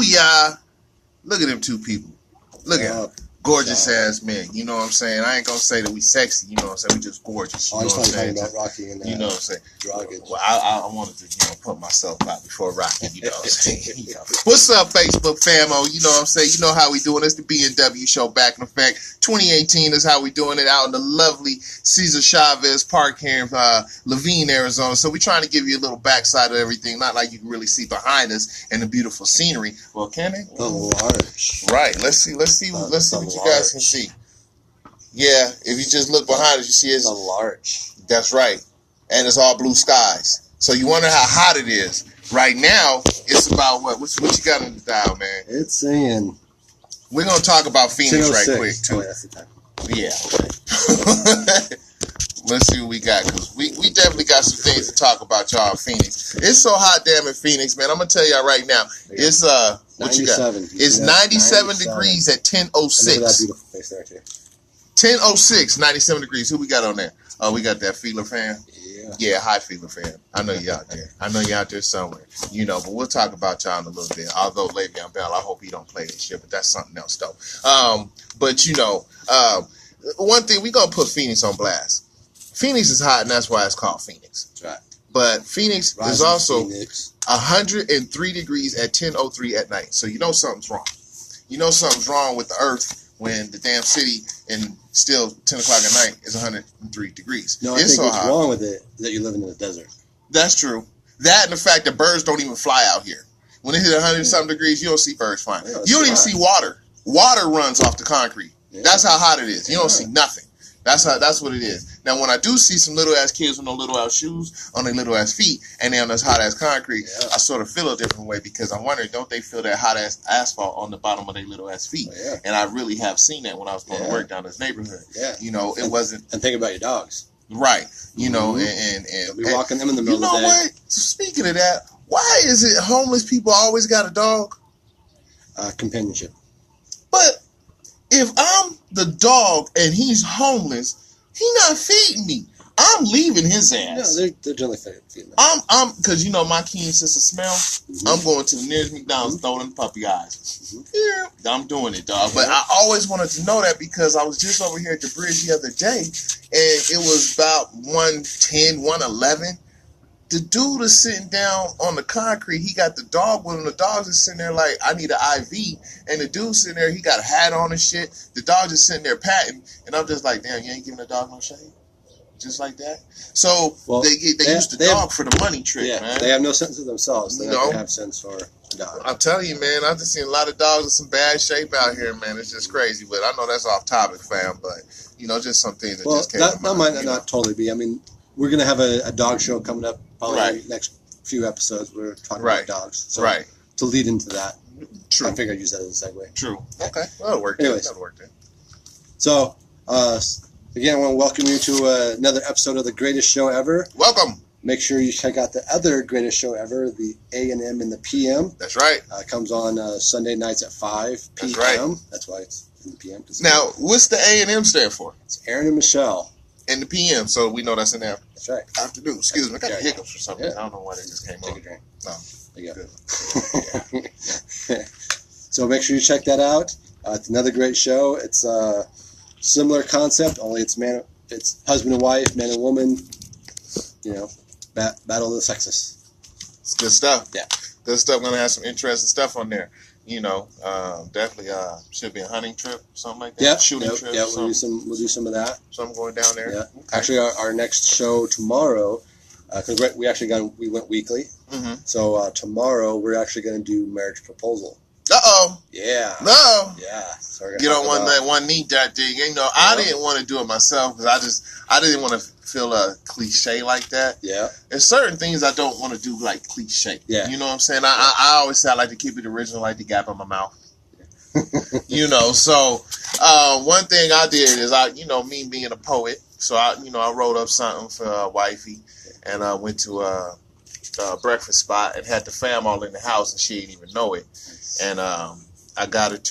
Booyah. Look at them two people. Look at them. Gorgeous ass men. You know what I'm saying? I ain't gonna say that we sexy. You know what I'm saying? We just gorgeous. You know what I'm saying? About Rocky and you know what I'm saying? Dragic. Well, I wanted to put myself out before Rocky. You know what I'm saying? What's up, Facebook famo? You know what I'm saying? You know how we doing? It's the B&W show back in effect. 2018 is how we doing it out in the lovely Cesar Chavez Park here in Lavelle, Arizona. So we're trying to give you a little backside of everything, not like you can really see behind us and the beautiful scenery. Well, can they? The large. Right. Let's see what you guys can see. Yeah, if you just look behind us, you see it's the large. That's right. And it's all blue skies. So you wonder how hot it is. Right now, it's about what? What you got on the dial, man? It's saying. We're going to talk about Phoenix right quick, too. Oh, that's the time. Yeah. Let's see what we got, because we definitely got some things to talk about, y'all, in Phoenix. It's so hot damn in Phoenix, man. I'm going to tell y'all right now. It's, what you got? It's 97 degrees at 10:06. Look at that beautiful face there, too. 10:06, 97 degrees. Who we got on there? Oh, we got that Feeler fan. Yeah, hi Feeler fan. I know you out there. I know you out there somewhere. You know, but we'll talk about y'all in a little bit. Although Le'Veon Bell, I hope he don't play this shit, but that's something else though. But you know, one thing, we gonna put Phoenix on blast. Phoenix is hot, and that's why it's called Phoenix. That's right. But Phoenix is also 103 degrees at 10:03 at night. So you know something's wrong. You know something's wrong with the earth when the damn city and still 10 o'clock at night is 103 degrees. No, I think what's wrong with it is that you're living in the desert. That's true. That and the fact that birds don't even fly out here. When it hit 100-something degrees, you don't see birds flying. Yeah, you don't even see water. Water runs off the concrete. Yeah. That's how hot it is. You don't see nothing. That's what it is. Now, when I do see some little-ass kids with no little-ass shoes on their little-ass feet and they're on this hot-ass concrete, I sort of feel a different way because I'm wondering, don't they feel that hot-ass asphalt on the bottom of their little-ass feet? And I really have seen that when I was going to work down this neighborhood. You know, it wasn't... And think about your dogs. Right. You know, and be walking them in the middle of the day. You know what? Speaking of that, why is it homeless people always got a dog? Companionship. But if I'm the dog and he's homeless, he not feeding me. I'm leaving his ass. No, they're generally feeding. Because you know my keen sense of smell. I'm going to the nearest McDonald's, throwing them puppy eyes. Yeah, I'm doing it, dog. But I always wanted to know that because I was just over here at the bridge the other day, and it was about 110, 111. The dude is sitting down on the concrete. He got the dog with him. The dog is sitting there like, I need an IV. And the dude sitting there, he got a hat on and shit. The dog just sitting there patting. And I'm just like, damn, you ain't giving the dog no shade? Just like that? So they use the dog for the money trick, man. They have no sense of themselves. They have sense for a dog. I'm telling you, man, I've just seen a lot of dogs in some bad shape out here, man. It's just crazy. But I know that's off topic, fam. But, you know, just some things that just came to mind. That might not totally be. I mean, we're going to have a dog show coming up probably next few episodes. We're talking about dogs. So to lead into that, I figured I'd use that as a segue. True. Okay. Well, that'll work. Anyways. That'll work then. So, again, I want to welcome you to another episode of The Greatest Show Ever. Welcome. Make sure you check out the other Greatest Show Ever, the A&M and the PM. That's right. It comes on Sunday nights at 5 p.m. That's right. That's why it's in the PM. Now, what's the A&M stand for? It's Aaron and Michelle. And the PM, so we know that's in there. That's right. Afternoon. Excuse me, I got hiccups or something. I don't know why they just came on. Take a drink. No. There you go. So make sure you check that out. It's another great show. It's a similar concept, only it's husband and wife, man and woman. You know, battle of the sexes. It's good stuff. Yeah. Good stuff. Gonna have some interesting stuff on there. You know, definitely should be a hunting trip, something like that. Yeah, shooting trip. Yeah, we'll do some of that. Something going down there. Yeah. Okay. Actually, our next show tomorrow, because we went weekly. Mm-hmm. So tomorrow we're actually going to do marriage proposal. Uh-oh. Yeah. No. Yeah. So get on one knee that thing. You know, I didn't want to do it myself because I didn't want to feel a cliche like that. Yeah. There's certain things I don't want to do like cliche. Yeah. You know what I'm saying? I always say I like to keep it original, like the gap in my mouth. You know, so one thing I did is me being a poet, so I wrote up something for wifey, and I went to a breakfast spot and had the fam all in the house, and she didn't even know it. And I got at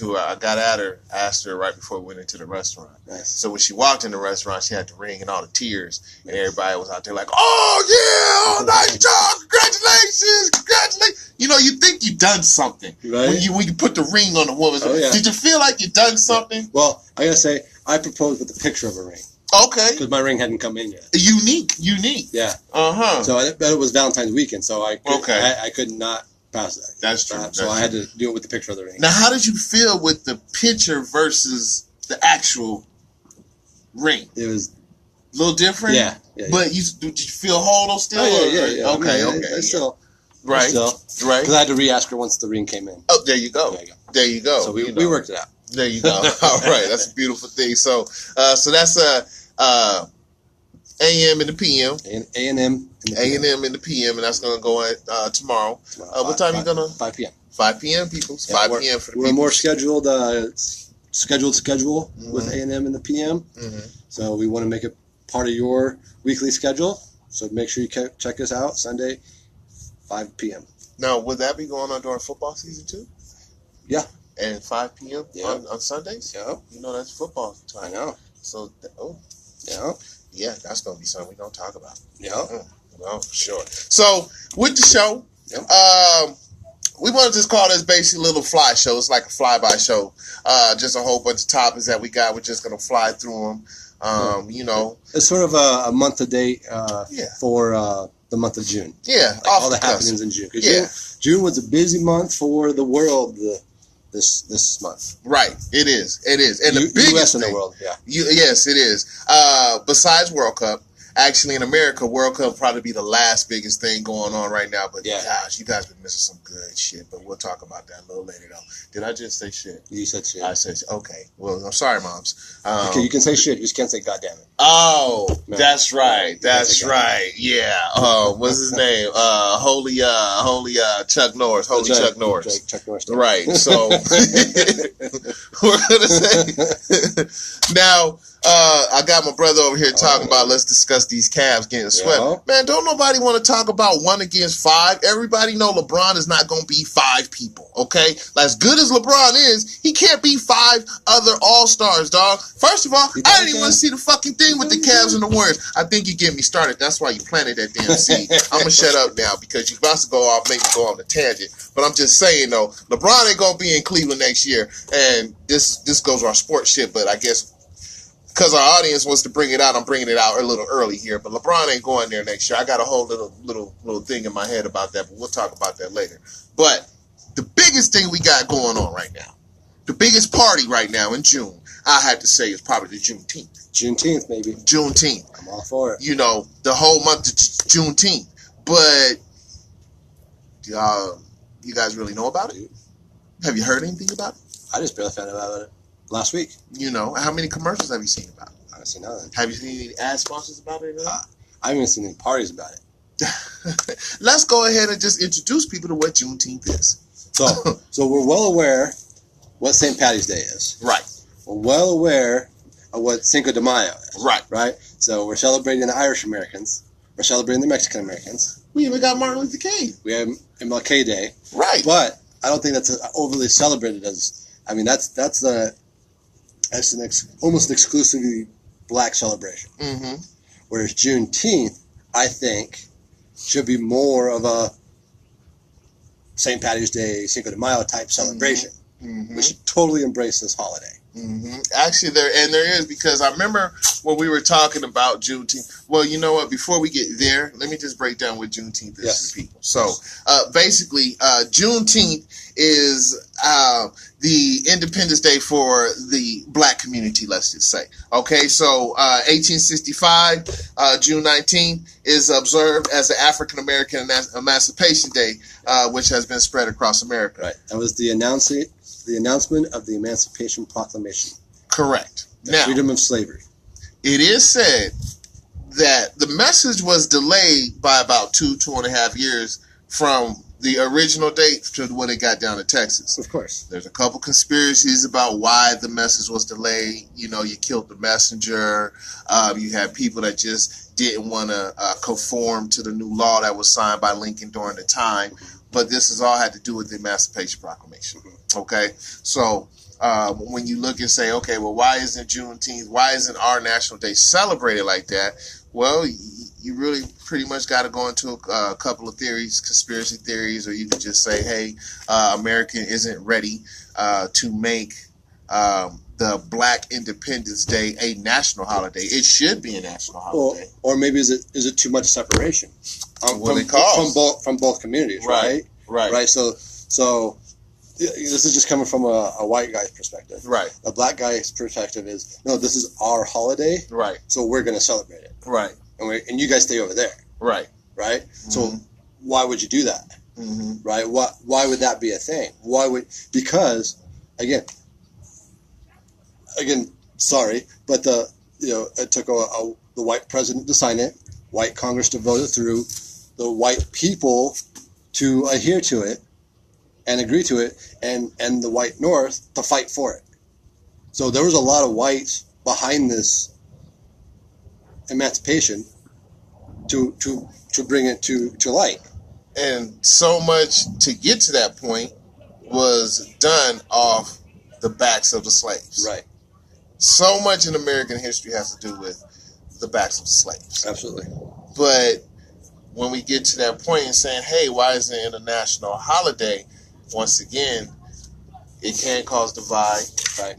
her, asked her right before we went into the restaurant. Nice. So when she walked in the restaurant, she had the ring and all the tears, and everybody was out there like, "Oh yeah, oh, nice job, congratulations!" You know, you think you done something right? when you put the ring on the woman's. Oh, yeah. Did you feel like you done something? Yeah. Well, I gotta say, I proposed with a picture of a ring. Okay. Because my ring hadn't come in yet. Unique. Yeah. So but it was Valentine's weekend, so I could not pass that. That's true. So I had to do it with the picture of the ring. Now, how did you feel with the picture versus the actual ring? It was a little different. Yeah. But did you feel whole still? Oh, yeah. Okay. I mean, still. Right. Right. Because I had to re-ask her once the ring came in. Oh, there you go. There you go. So we worked it out. There you go. All right, that's a beautiful thing. So that's AM and the PM. A&M. A&M in the PM, and that's gonna go at tomorrow. What time are you gonna? 5 p.m. 5 p.m. people. 5 p.m. for the people. We're more scheduled schedule with A&M in the PM. Mm-hmm. So we want to make it part of your weekly schedule. So make sure you check us out Sunday, 5 p.m. Now, would that be going on during football season too? Yeah. And 5 p.m. On Sundays? Yeah. You know, that's football time. I know. So, yeah. Yeah, that's going to be something we're going to talk about. Yeah. Well, for sure. So, with the show, we want to just call this basically a little fly show. It's like a fly-by show. Just a whole bunch of topics that we got. We're just going to fly through them. You know. It's sort of a month-to-date for the month of June. Yeah. Like all the happenings in June. Yeah. June was a busy month for the world this month. Right. It is. And the biggest U.S. in thing, the world, yeah. Yes, it is. Besides World Cup, actually in America, World Cup will probably be the last biggest thing going on right now. But gosh, you guys been missing some good shit. But we'll talk about that a little later, though. Did I just say shit? You said shit. I said shit. Okay. Well, I'm sorry, moms. Okay, you can say shit. You just can't say goddamn it. Oh, no. That's right. That's right. Yeah. What's his name? Holy Chuck Norris. Chuck Norris. Chuck Norris. Right. So we're gonna say now. I got my brother over here talking about let's discuss these Cavs getting swept. Yeah. Man, don't nobody want to talk about 1 against 5. Everybody know LeBron is not going to beat 5 people, okay? As good as LeBron is, he can't beat 5 other All-Stars, dog. First of all, I didn't even want to see the fucking thing with the Cavs and the Warriors. I think you get me started. That's why you planted that damn seed. I'm going to shut up now because you're about to go off, make me go on the tangent. But I'm just saying, though, LeBron ain't going to be in Cleveland next year. And this goes our sports shit, but I guess because our audience wants to bring it out, I'm bringing it out a little early here. But LeBron ain't going there next year. I got a whole little thing in my head about that, but we'll talk about that later. But the biggest thing we got going on right now, the biggest party right now in June, I had to say is probably the Juneteenth. Juneteenth, maybe. Juneteenth. I'm all for it. You know, the whole month of Juneteenth. But you guys really know about it? Have you heard anything about it? I just barely found out about it last week. You know, how many commercials have you seen about it? I haven't seen nothing. Have you seen any ad sponsors about it? I haven't even seen any parties about it. Let's go ahead and just introduce people to what Juneteenth is. So we're well aware what St. Patty's Day is. Right. We're well aware of what Cinco de Mayo is. Right. Right? So we're celebrating the Irish Americans. We're celebrating the Mexican Americans. We even got Martin Luther King. We have MLK Day. Right. But I don't think that's overly celebrated as... I mean, that's an almost exclusively black celebration. Mm-hmm. Whereas Juneteenth, I think, should be more of a St. Patty's Day, Cinco de Mayo type celebration. Mm-hmm. We should totally embrace this holiday. Mm-hmm. Actually, there is, because I remember when we were talking about Juneteenth. Well, you know what? Before we get there, let me just break down what Juneteenth is to people. So, basically, Juneteenth is the Independence Day for the black community, let's just say. Okay, so 1865, June 19, is observed as the African American Emancipation Day, which has been spread across America. Right. That was the announcement of the Emancipation Proclamation. Correct. Now, freedom of slavery. It is said that the message was delayed by about 2.5 years from the original date to when it got down to Texas. Of course. There's a couple conspiracies about why the message was delayed. You know, you killed the messenger. You had people that just didn't want to conform to the new law that was signed by Lincoln during the time. but this has all had to do with the Emancipation Proclamation. Okay, so when you look and say, okay, well, why isn't Juneteenth? Why isn't our National Day celebrated like that? Well, you really pretty much got to go into a couple of theories, conspiracy theories, or you could just say, hey, America isn't ready to make the Black Independence Day a national holiday. It should be a national holiday. Or maybe is it too much separation from both communities, right? Right. So this is just coming from a white guy's perspective. Right. A black guy's perspective is, no, this is our holiday. Right. So we're going to celebrate it. Right. And you guys stay over there. Right. Right. Mm-hmm. So why would you do that? Mm-hmm. Right. Why would that be a thing? Because again, sorry, but it took the white president to sign it, white Congress to vote it through, the white people to adhere to it and agree to it, and the white North to fight for it. So there was a lot of whites behind this emancipation to bring it to light. And so much to get to that point was done off the backs of the slaves. Right. So much in American history has to do with the backs of the slaves. Absolutely. But when we get to that point and saying, hey, why isn't it a national holiday? Once again, it can cause divide. Right.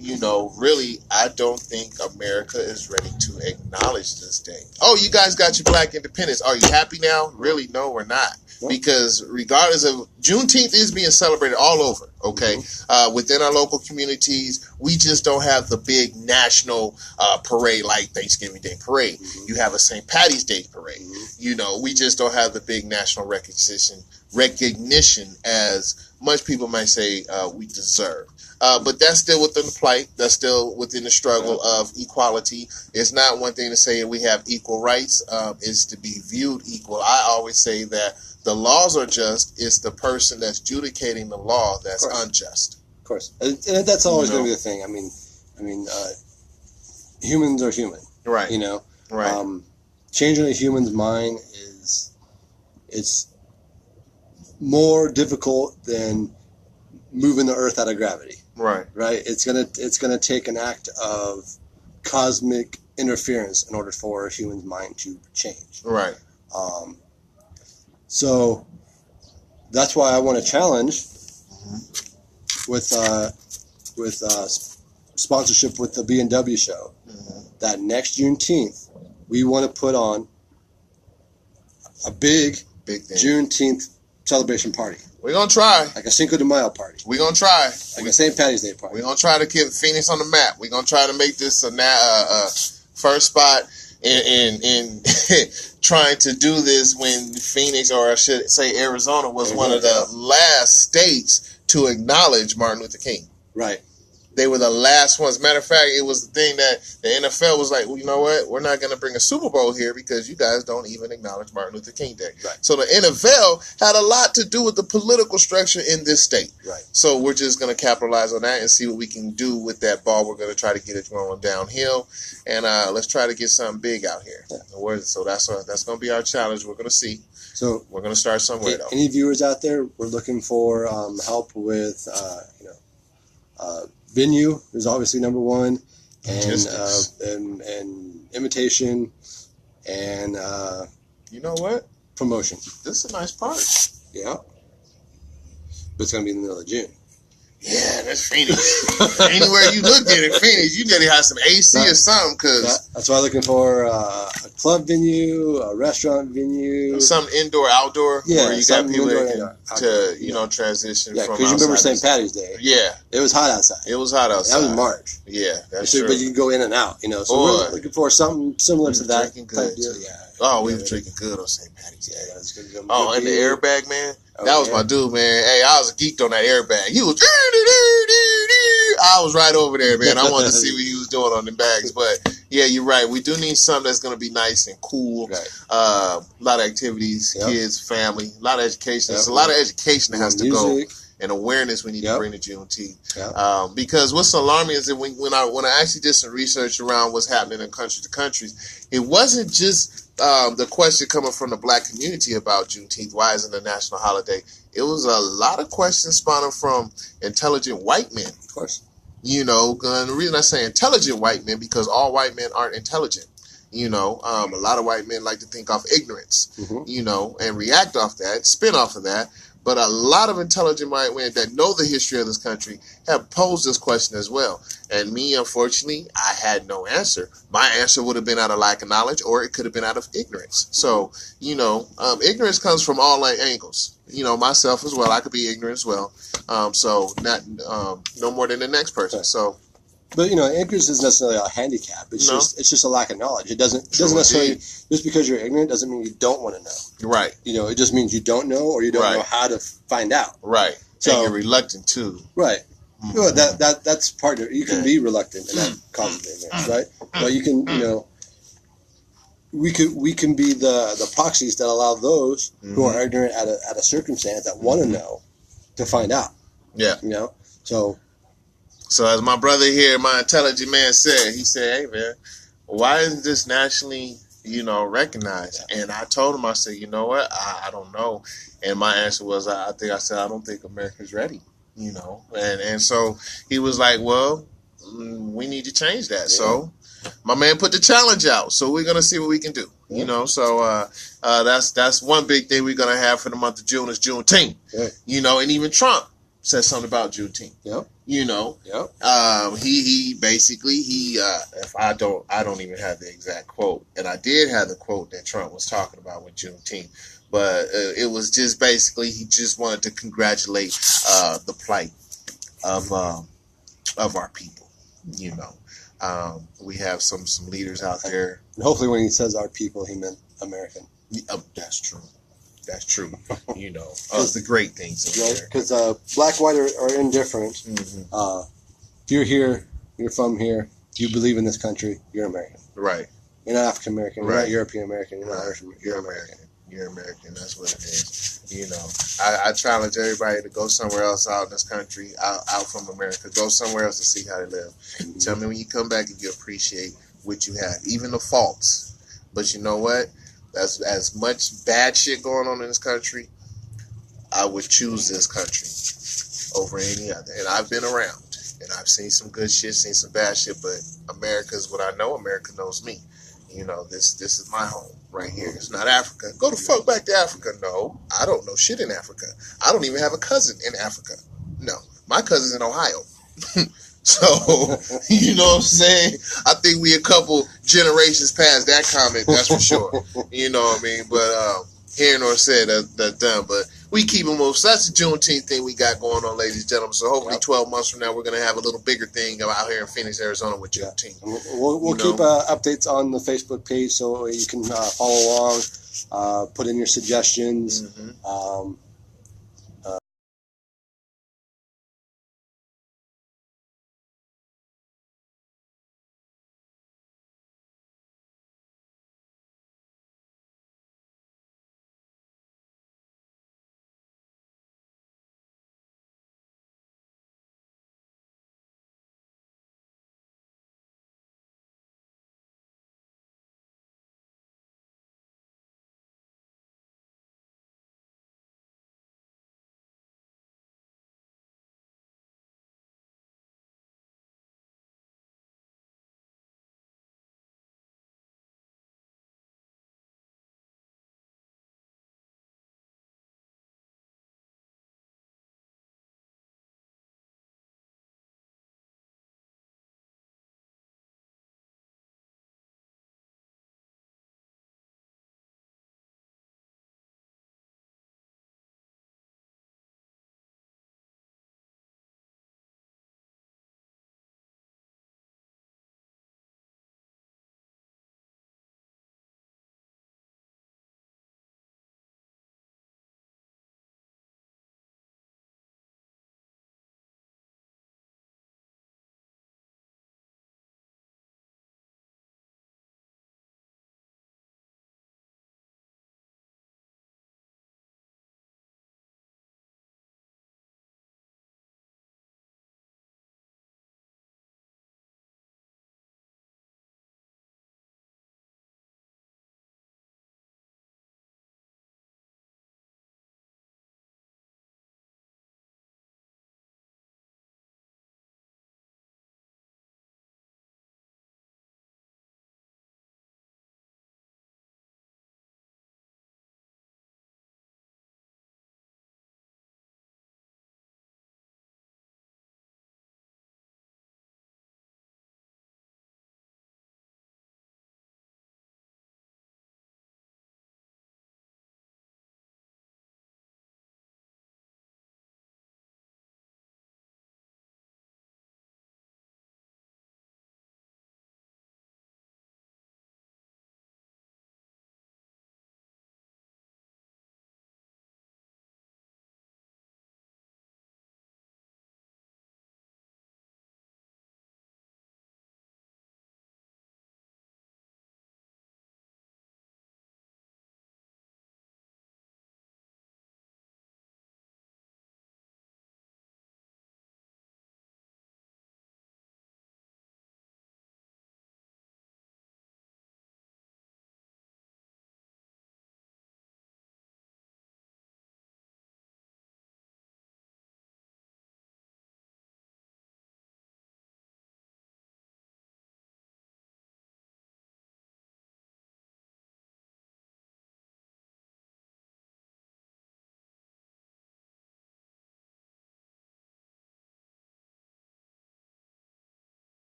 Really, I don't think America is ready to acknowledge this day. Oh, you guys got your Black independence. Are you happy now? Really? No, we're not. Because regardless of, Juneteenth is being celebrated all over, okay? Mm-hmm. Within our local communities, we just don't have the big national parade like Thanksgiving Day parade. Mm-hmm. You have a St. Patty's Day parade. Mm-hmm. We just don't have the big national recognition as much people might say we deserve. But that's still within the plight. That's still within the struggle of equality. It's not one thing to say we have equal rights. It's to be viewed equal. I always say that the laws are just. It's the person that's adjudicating the law that's unjust. Of course. And that's always going to be the thing. I mean, humans are human. Right. Right. Changing a human's mind it's more difficult than moving the earth out of gravity. Right. Right. It's gonna take an act of cosmic interference in order for a human's mind to change. Right. So that's why I want to challenge with sponsorship with the B&W show that next Juneteenth we want to put on a big thing. Juneteenth celebration party. We're going to try. Like a Cinco de Mayo party. We're going to try. Like a St. Patty's Day party. We're going to try to get Phoenix on the map. We're going to try to make this a first spot in trying to do this when Phoenix, or I should say Arizona, was one of the last states to acknowledge Martin Luther King. Right. They were the last ones. Matter of fact, it was the thing that the NFL was like, well, you know what? We're not going to bring a Super Bowl here because you guys don't even acknowledge Martin Luther King Day. Right. So the NFL had a lot to do with the political structure in this state. Right. So we're just going to capitalize on that and see what we can do with that ball. We're going to try to get it going downhill, and let's try to get something big out here. Yeah. So that's going to be our challenge. We're going to see. So we're going to start somewhere, though. Any viewers out there, we're looking for help with, venue is obviously number one, and invitation, and you know what? Promotion. This is a nice park. Yeah, but it's gonna be in the middle of June. Yeah, that's Phoenix. Anywhere you look at it, Phoenix, you need to have some AC or something. That's why I'm looking for a club venue, a restaurant venue, some indoor, outdoor. Yeah, where you got people that transition. Yeah, from because you remember St. Patty's Day. Yeah, it was hot outside. It was hot outside. That was March. Yeah, that's true. But you can go in and out. So we're looking for something similar to that type deal. Yeah. Oh, we were drinking good on St. Patty's Day. Yeah, that's good. Oh, and the airbag, man. That was my dude, man. Hey, I was geeked on that airbag. He was. I was right over there, man. I wanted to see what he was doing on the bags. But, yeah, you're right. We do need something that's going to be nice and cool. Right. A lot of activities, kids, family, a lot of education. There's a lot of education that has to go and awareness we need to Yep. bring to Juneteenth. Yep. Because what's alarming is that when I actually did some research around what's happening in country to countries, it wasn't just the question coming from the black community about Juneteenth, why isn't it a national holiday? It was a lot of questions spawning from intelligent white men. Of course. You know, and the reason I say intelligent white men, because all white men aren't intelligent. You know, a lot of white men like to think off ignorance, you know, and react off that, spin off of that. But a lot of intelligent white men that know the history of this country have posed this question as well. And me, unfortunately, I had no answer. My answer would have been out of lack of knowledge, or it could have been out of ignorance. So, you know, ignorance comes from all angles. You know, myself as well. I could be ignorant as well. So not no more than the next person. So. But you know, ignorance isn't necessarily a handicap. It's just a lack of knowledge. It doesn't necessarily, just because you're ignorant doesn't mean you don't want to know. Right. You know, it just means you don't know, or you don't know how to find out. Right. So and you're reluctant too. Right. Well, that's part of it. You can be reluctant, and that causes ignorance, right? But you can, you know, we can be the proxies that allow those who are ignorant at a circumstance that want to know to find out. Yeah. You know, so. So as my brother here, my intelligent man said, he said, "Hey man, why isn't this nationally, you know, recognized?" And I told him, I said, "You know what? I don't know." And my answer was, I don't think America's ready, you know. And so he was like, "Well, we need to change that." Yeah. So my man put the challenge out. So we're gonna see what we can do, you know. So that's one big thing we're gonna have for the month of June is Juneteenth, you know. And even Trump said something about Juneteenth. Yep. You know, he basically if I don't even have the exact quote, and I did have the quote that Trump was talking about with Juneteenth, but it was just basically he just wanted to congratulate the plight of our people. You know, we have some leaders out there, and hopefully when he says our people, he meant American. That's true. That's true. You know, it's the great things. Because black, white, are indifferent. If you're here, you're from here, you believe in this country, you're American. Right. You're not African American. You're not European American. You're not Irish. You're American. You're American. That's what it is. You know, I challenge everybody to go somewhere else out in this country, out from America. Go somewhere else to see how they live. Tell me when you come back if you appreciate what you have, even the faults. But you know what? As much bad shit going on in this country, I would choose this country over any other. And I've been around, and I've seen some good shit, seen some bad shit, but America is what I know. America knows me. You know, this is my home right here. It's not Africa. Go the fuck back to Africa. No, I don't know shit in Africa. I don't even have a cousin in Africa. No, my cousin's in Ohio. So, you know what I'm saying? I think we a couple generations past that comment, that's for sure. You know what I mean? But hearing or said, that's done. But we keep it moving. So that's the Juneteenth thing we got going on, ladies and gentlemen. So hopefully 12 months from now, we're going to have a little bigger thing out here in Phoenix, Arizona with Juneteenth. We'll keep updates on the Facebook page so you can follow along, put in your suggestions.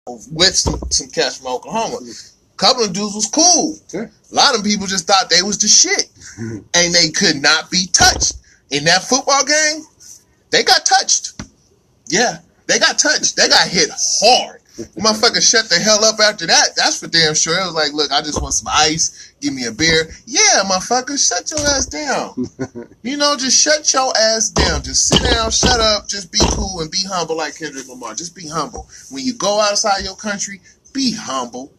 with some cats from Oklahoma. A couple of dudes was cool. Sure. A lot of people just thought they was the shit. And they could not be touched. In that football game, they got touched. Yeah, they got touched. They got hit hard. Motherfucker shut the hell up after that. That's for damn sure. It was like, look, I just want some ice. Give me a beer. Yeah, motherfucker, shut your ass down. Just shut your ass down. Just sit down, shut up, just be cool and be humble like Kendrick Lamar. Just be humble. When you go outside your country, be humble.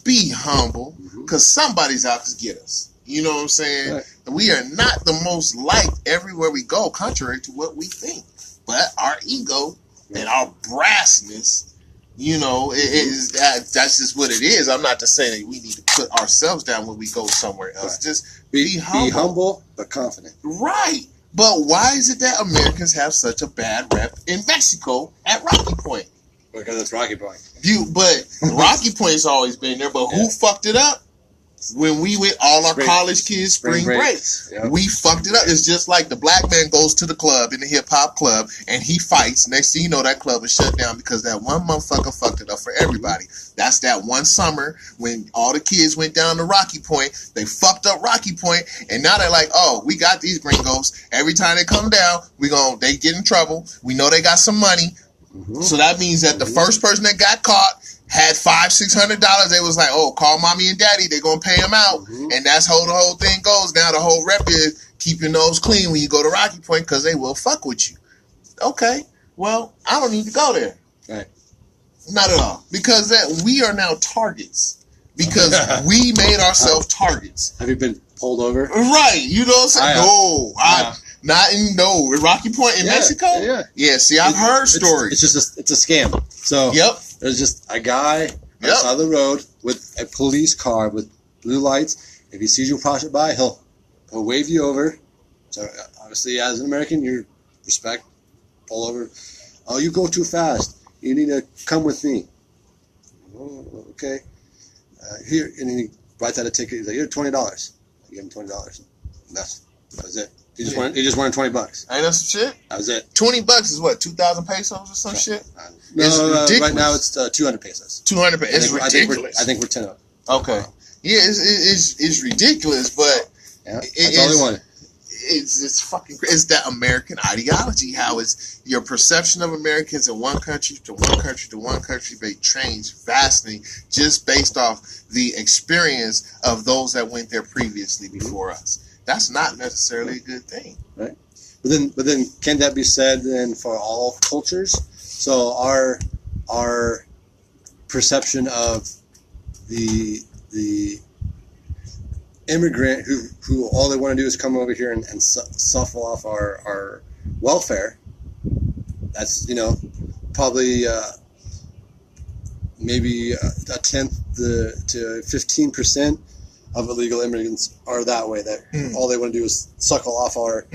Be humble, because somebody's out to get us. You know what I'm saying? Right. We are not the most liked everywhere we go, contrary to what we think. But our ego and our brassness, that's just what it is. I'm not just saying that we need to put ourselves down when we go somewhere else. Right. Just be humble. Be humble, but confident. Right. But why is it that Americans have such a bad rep in Mexico at Rocky Point? Because it's Rocky Point. But Rocky Point's always been there. But who fucked it up? When we went, all our college kids, spring breaks. Yep. We fucked it up. It's just like the black man goes to the club, in the hip-hop club, and he fights. Next thing you know, that club is shut down because that one motherfucker fucked it up for everybody. That's that one summer when all the kids went down to Rocky Point. They fucked up Rocky Point, and now they're like, oh, we got these gringos. Every time they come down, they get in trouble. We know they got some money. So that means that the first person that got caught had $500-600. They was like, oh, call mommy and daddy. They're going to pay them out. And that's how the whole thing goes. Now the whole rep is keep your nose clean when you go to Rocky Point because they will fuck with you. Okay, well, I don't need to go there. Right. Not at all. Because we are now targets. Because we made ourselves targets. Have you been pulled over? Right. You know what I'm saying? In Rocky Point in Mexico? Yeah, see, I've heard stories. It's a scam. So there's just a guy on the side of the road with a police car with blue lights. If he sees you passing by, he'll wave you over. So obviously, as an American, you respect, pull over. Oh, you go too fast. You need to come with me. Oh, okay. Here, and then he writes out a ticket. He's like, "Here's $20." I give him $20. That was it. He just wanted $20. Ain't that some shit? That was it. $20 is what, 2,000 pesos or some shit? No, it's ridiculous. Right now it's 200 pesos. 200 pesos. It's ridiculous. I think we're 10 up. Okay. Yeah, it's ridiculous, but that's all they wanted. It's fucking crazy. It's that American ideology. How it's your perception of Americans in one country to one country to one country, they change vastly just based off the experience of those that went there previously before us. That's not necessarily a good thing, right? But then, can that be said then for all cultures? So our perception of the immigrant who all they want to do is come over here and suffle off our welfare. That's probably maybe a tenth to 15% of illegal immigrants are that way. That all they want to do is suckle off our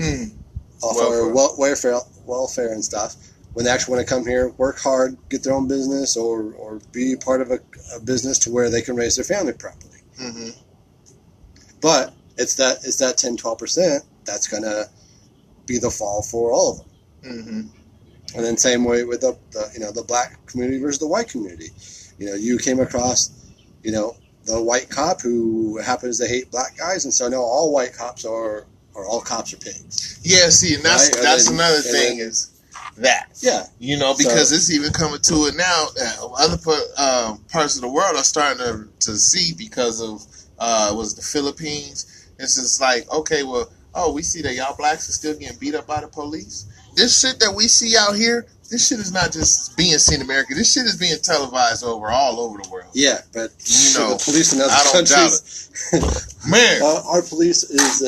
welfare and stuff. When they actually want to come here, work hard, get their own business, or be part of a business to where they can raise their family properly. Mm-hmm. But it's that 10-12% that's gonna be the fall for all of them. Mm-hmm. And then same way with the black community versus the white community. You came across the white cop who happens to hate black guys, and so no, all white cops are all cops are pigs. Yeah, see, and that's another thing is that. Yeah. Because it's even coming to it now. Other parts of the world are starting to see because of was the Philippines. It's just like, okay, well, we see that y'all blacks are still getting beat up by the police. This shit that we see out here, this shit is not just being seen in America. This shit is being televised all over the world. Yeah, but the police in other countries, man, our police is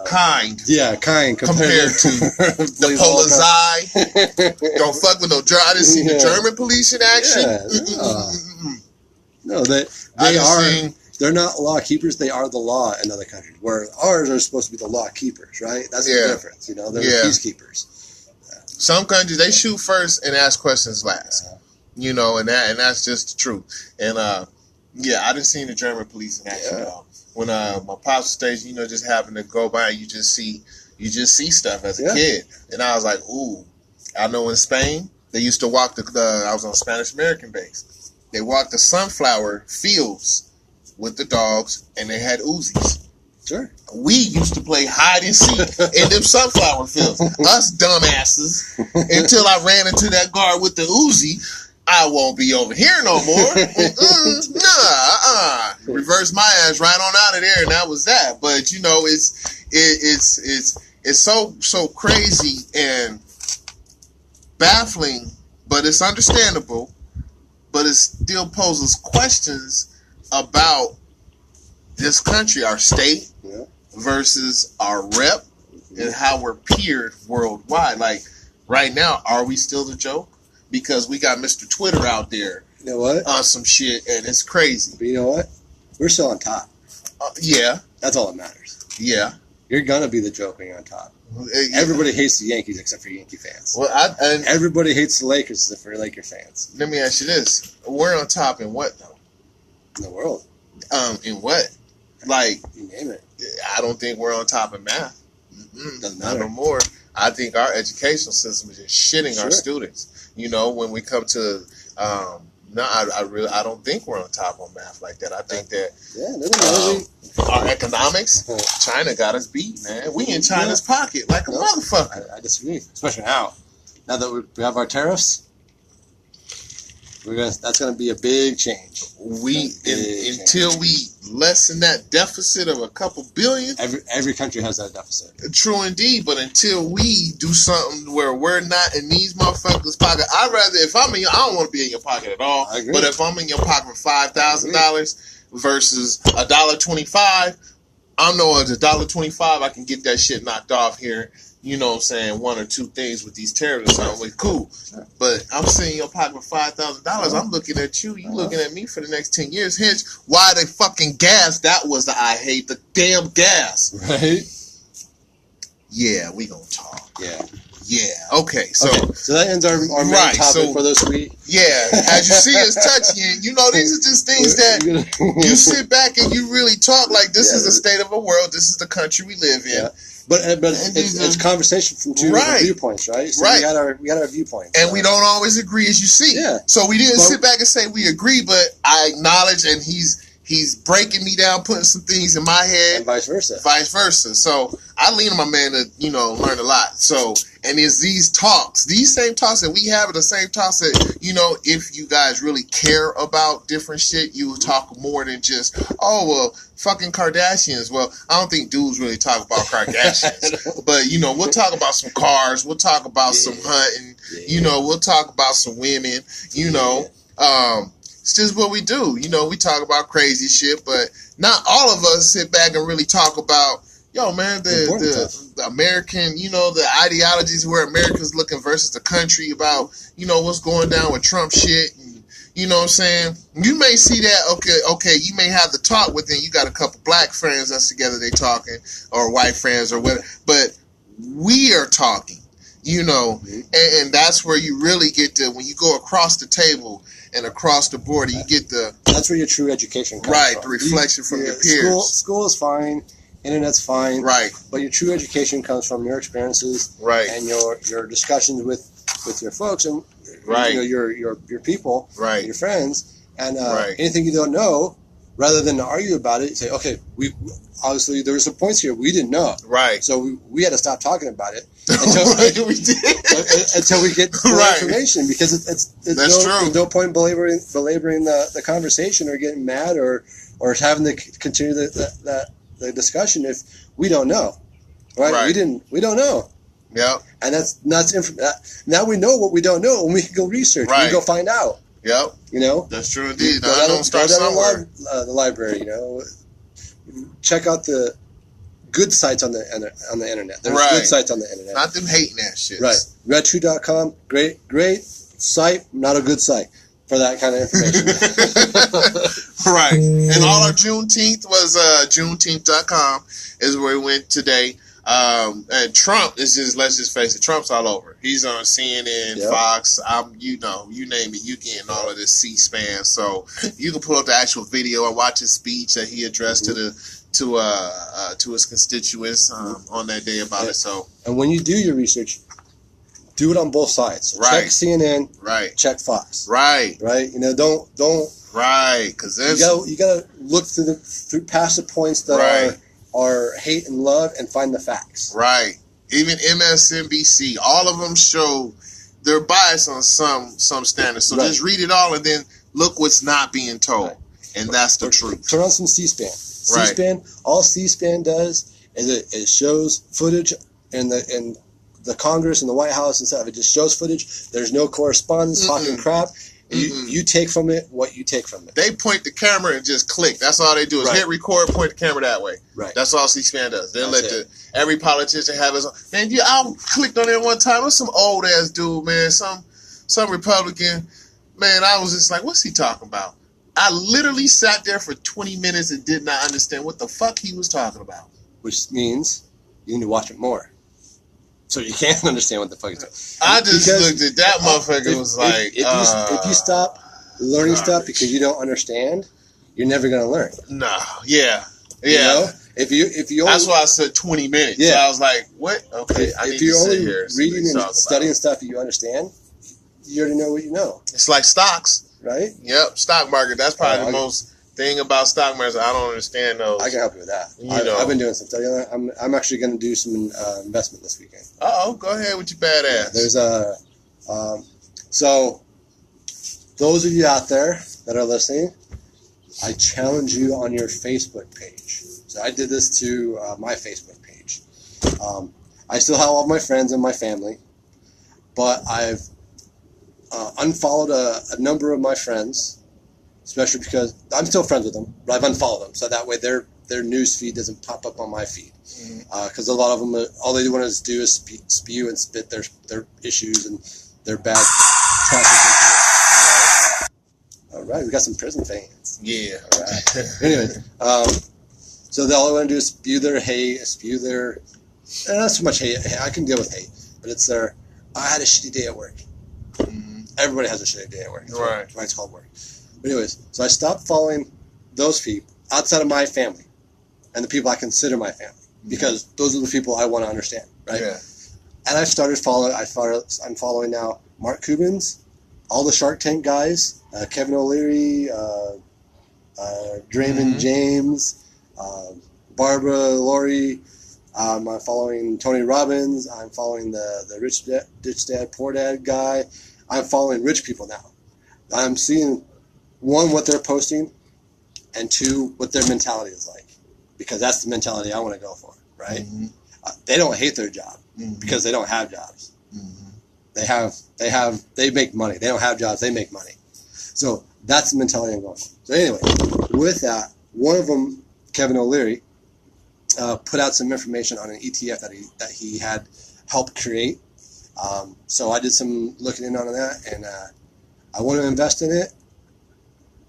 kind. Yeah, kind compared to the Polizei. Don't fuck with no German. I didn't see the German police in action. No, they are. They're not law keepers. They are the law in other countries. Where ours are supposed to be the law keepers, right? That's the difference. They're peacekeepers. Some countries they shoot first and ask questions last. And that's just the truth. And I didn't see the German police in action at all. When my pops stage, just happened to go by, you just see stuff as a kid, and I was like, ooh. I know in Spain They used to walk I was on Spanish American base. They walked the sunflower fields with the dogs, and they had Uzis. Sure. We used to play hide and seek in them sunflower fields. Us dumbasses. Until I ran into that guard with the Uzi. I won't be over here no more. Reverse my ass right on out of there, and that was that. But you know, it's so crazy and baffling, but it's understandable. But it still poses questions about this country, our state, versus our rep, and how we're peered worldwide. Like right now, are we still the joke? Because we got Mr. Twitter out there, you know what, on some shit, and it's crazy. But you know what? We're still on top. Yeah, that's all that matters. Yeah, you're gonna be the joke when you're on top. Everybody hates the Yankees except for Yankee fans. Well, everybody hates the Lakers except for Laker fans. Let me ask you this: we're on top in what though? In the world. In what? Like, you name it. I don't think we're on top in math. Doesn't matter. Not no more. I think our educational system is just shitting our students. You know, when we come to, I don't think we're on top on math like that. I think that our economics, China got us beat, man. We in China's pocket like a motherfucker. I disagree, especially now. Now that we have our tariffs, that's going to be a big change. Until we lessen that deficit of a couple billion. Every country has that deficit. True indeed, but until we do something where we're not in these motherfuckers' pocket, I'd rather, if I'm in your, I don't want to be in your pocket at all. I agree. But if I'm in your pocket for $5,000 versus $1.25, I know it's $1.25. I can get that shit knocked off here. You know what I'm saying, one or two things with these tariffs or something. Cool. But I'm sitting in your pocket with $5,000. I'm looking at you. You looking at me for the next 10 years. Hence, why the fucking gas, that was the I hate, the damn gas. Right? Yeah, we gonna talk. Yeah. Yeah. Okay. So that ends our main topic for this week. Yeah. As you see us touching it, you know, these are just things that you sit back and you really talk like this is the state of a world. This is the country we live in. Yeah. But it's conversation from two different viewpoints, right? So we got our viewpoints, and we don't always agree, as you see. Yeah. So we didn't sit back and say we agree, but I acknowledge, and he's breaking me down, putting some things in my head, and vice versa. So I lean on my man to learn a lot. So and it's these same talks that we have, are the same talks that if you guys really care about different shit, you will talk more than just fucking Kardashians. Well, I don't think dudes really talk about Kardashians, but we'll talk about some cars, we'll talk about some hunting, we'll talk about some women, it's just what we do. We talk about crazy shit, but not all of us sit back and really talk about, man, the American, the ideologies where America's looking versus the country, about, what's going down with Trump shit. And, you know what I'm saying? You may see that, okay, you may have the talk with them. You got a couple black friends that's together, they talking, or white friends or whatever, but we are talking, and that's where you really get to, when you go across the table and across the border, you get that's where your true education comes from. The reflection from your peers. School is fine. Internet's fine, right? But your true education comes from your experiences, right? And your discussions with your folks and your people, right? Your friends, and anything you don't know, rather than argue about it, you say, okay, we obviously there were some points here we didn't know, right? So we had to stop talking about it until we get more information, because it's true. There's no point belaboring the conversation or getting mad or having to continue the discussion if we don't know, right? We don't know. Yeah. And now we know what we don't know, and we can go research. We can go find out. Yep. That's true indeed. Don't start somewhere. The library. Check out the good sites on the internet. There's good sites on the internet. Not them hating that shit. Right. Red2.com, great site, not a good site for that kind of information. Right. And all our Juneteenth was Juneteenth.com is where we went today. And Trump is just, let's just face it, Trump's all over. He's on CNN, Fox, you name it, you getting all of this C-SPAN. So you can pull up the actual video and watch his speech that he addressed to his constituents on that day about it. So, and when you do your research, do it on both sides. So Right. Check CNN. Right. Check Fox. Right. Right. You know, don't. Right. Because You gotta look through past the points that are hate and love and find the facts. Right. Even MSNBC, all of them show they're biased on some standards. So just read it all and then look what's not being told. Right. And that's the truth. Turn on some C-SPAN. C-SPAN, all C-SPAN does is it shows footage in the Congress and the White House and stuff. It just shows footage. There's no correspondence, talking crap. You take from it what you take from it. They point the camera and just click. That's all they do is hit record, point the camera that way. Right. That's all C-SPAN does. They'll let every politician have his own. Man, I clicked on it one time. It was some old ass dude, man. Some Republican. Man, I was just like, what's he talking about? I literally sat there for 20 minutes and did not understand what the fuck he was talking about. Which means you need to watch it more. So you can't understand what the fuck he's talking about. I just looked at that motherfucker was like... If you stop learning stuff because you don't understand, you're never going to learn. No. Yeah. You know? If you only, that's why I said 20 minutes. Yeah. So I was like, what? Okay, I need to sit here. If you're only reading and studying stuff that you understand, you already know what you know. It's like stocks. Right? Yep, stock market. That's probably the most thing about stock markets. I don't understand those. I can help you with that. I've been doing some study on that. I'm actually going to do some investment this weekend. Go ahead with your badass. Yeah, so those of you out there that are listening, I challenge you on your Facebook page. So I did this to my Facebook page. I still have all my friends and my family, but I've unfollowed a number of my friends, especially because I'm still friends with them, but I've unfollowed them so that way their news feed doesn't pop up on my feed. Because a lot of them, all they want to do is spew and spit their issues and their bad traffic. All right, we got some prison fans. Yeah. All right. Anyway, so all they want to do is spew their hate, not so much hate. I can deal with hate, but it's I had a shitty day at work. Everybody has a shitty day at work. Right. That's why it's called work. But anyways, so I stopped following those people outside of my family and the people I consider my family because those are the people I want to understand, right? Yeah. And I started following. I'm following now Mark Cuban's, all the Shark Tank guys, Kevin O'Leary, Draymond James, Barbara Laurie. I'm following Tony Robbins. I'm following the Rich Dad Poor Dad guy. I'm following rich people now. I'm seeing, one, what they're posting, and two, what their mentality is like. Because that's the mentality I want to go for, right? They don't hate their job because they don't have jobs. They make money. They don't have jobs, they make money. So that's the mentality I'm going for. So anyway, with that, one of them, Kevin O'Leary, put out some information on an ETF that he had helped create. So I did some looking in on that, and I want to invest in it,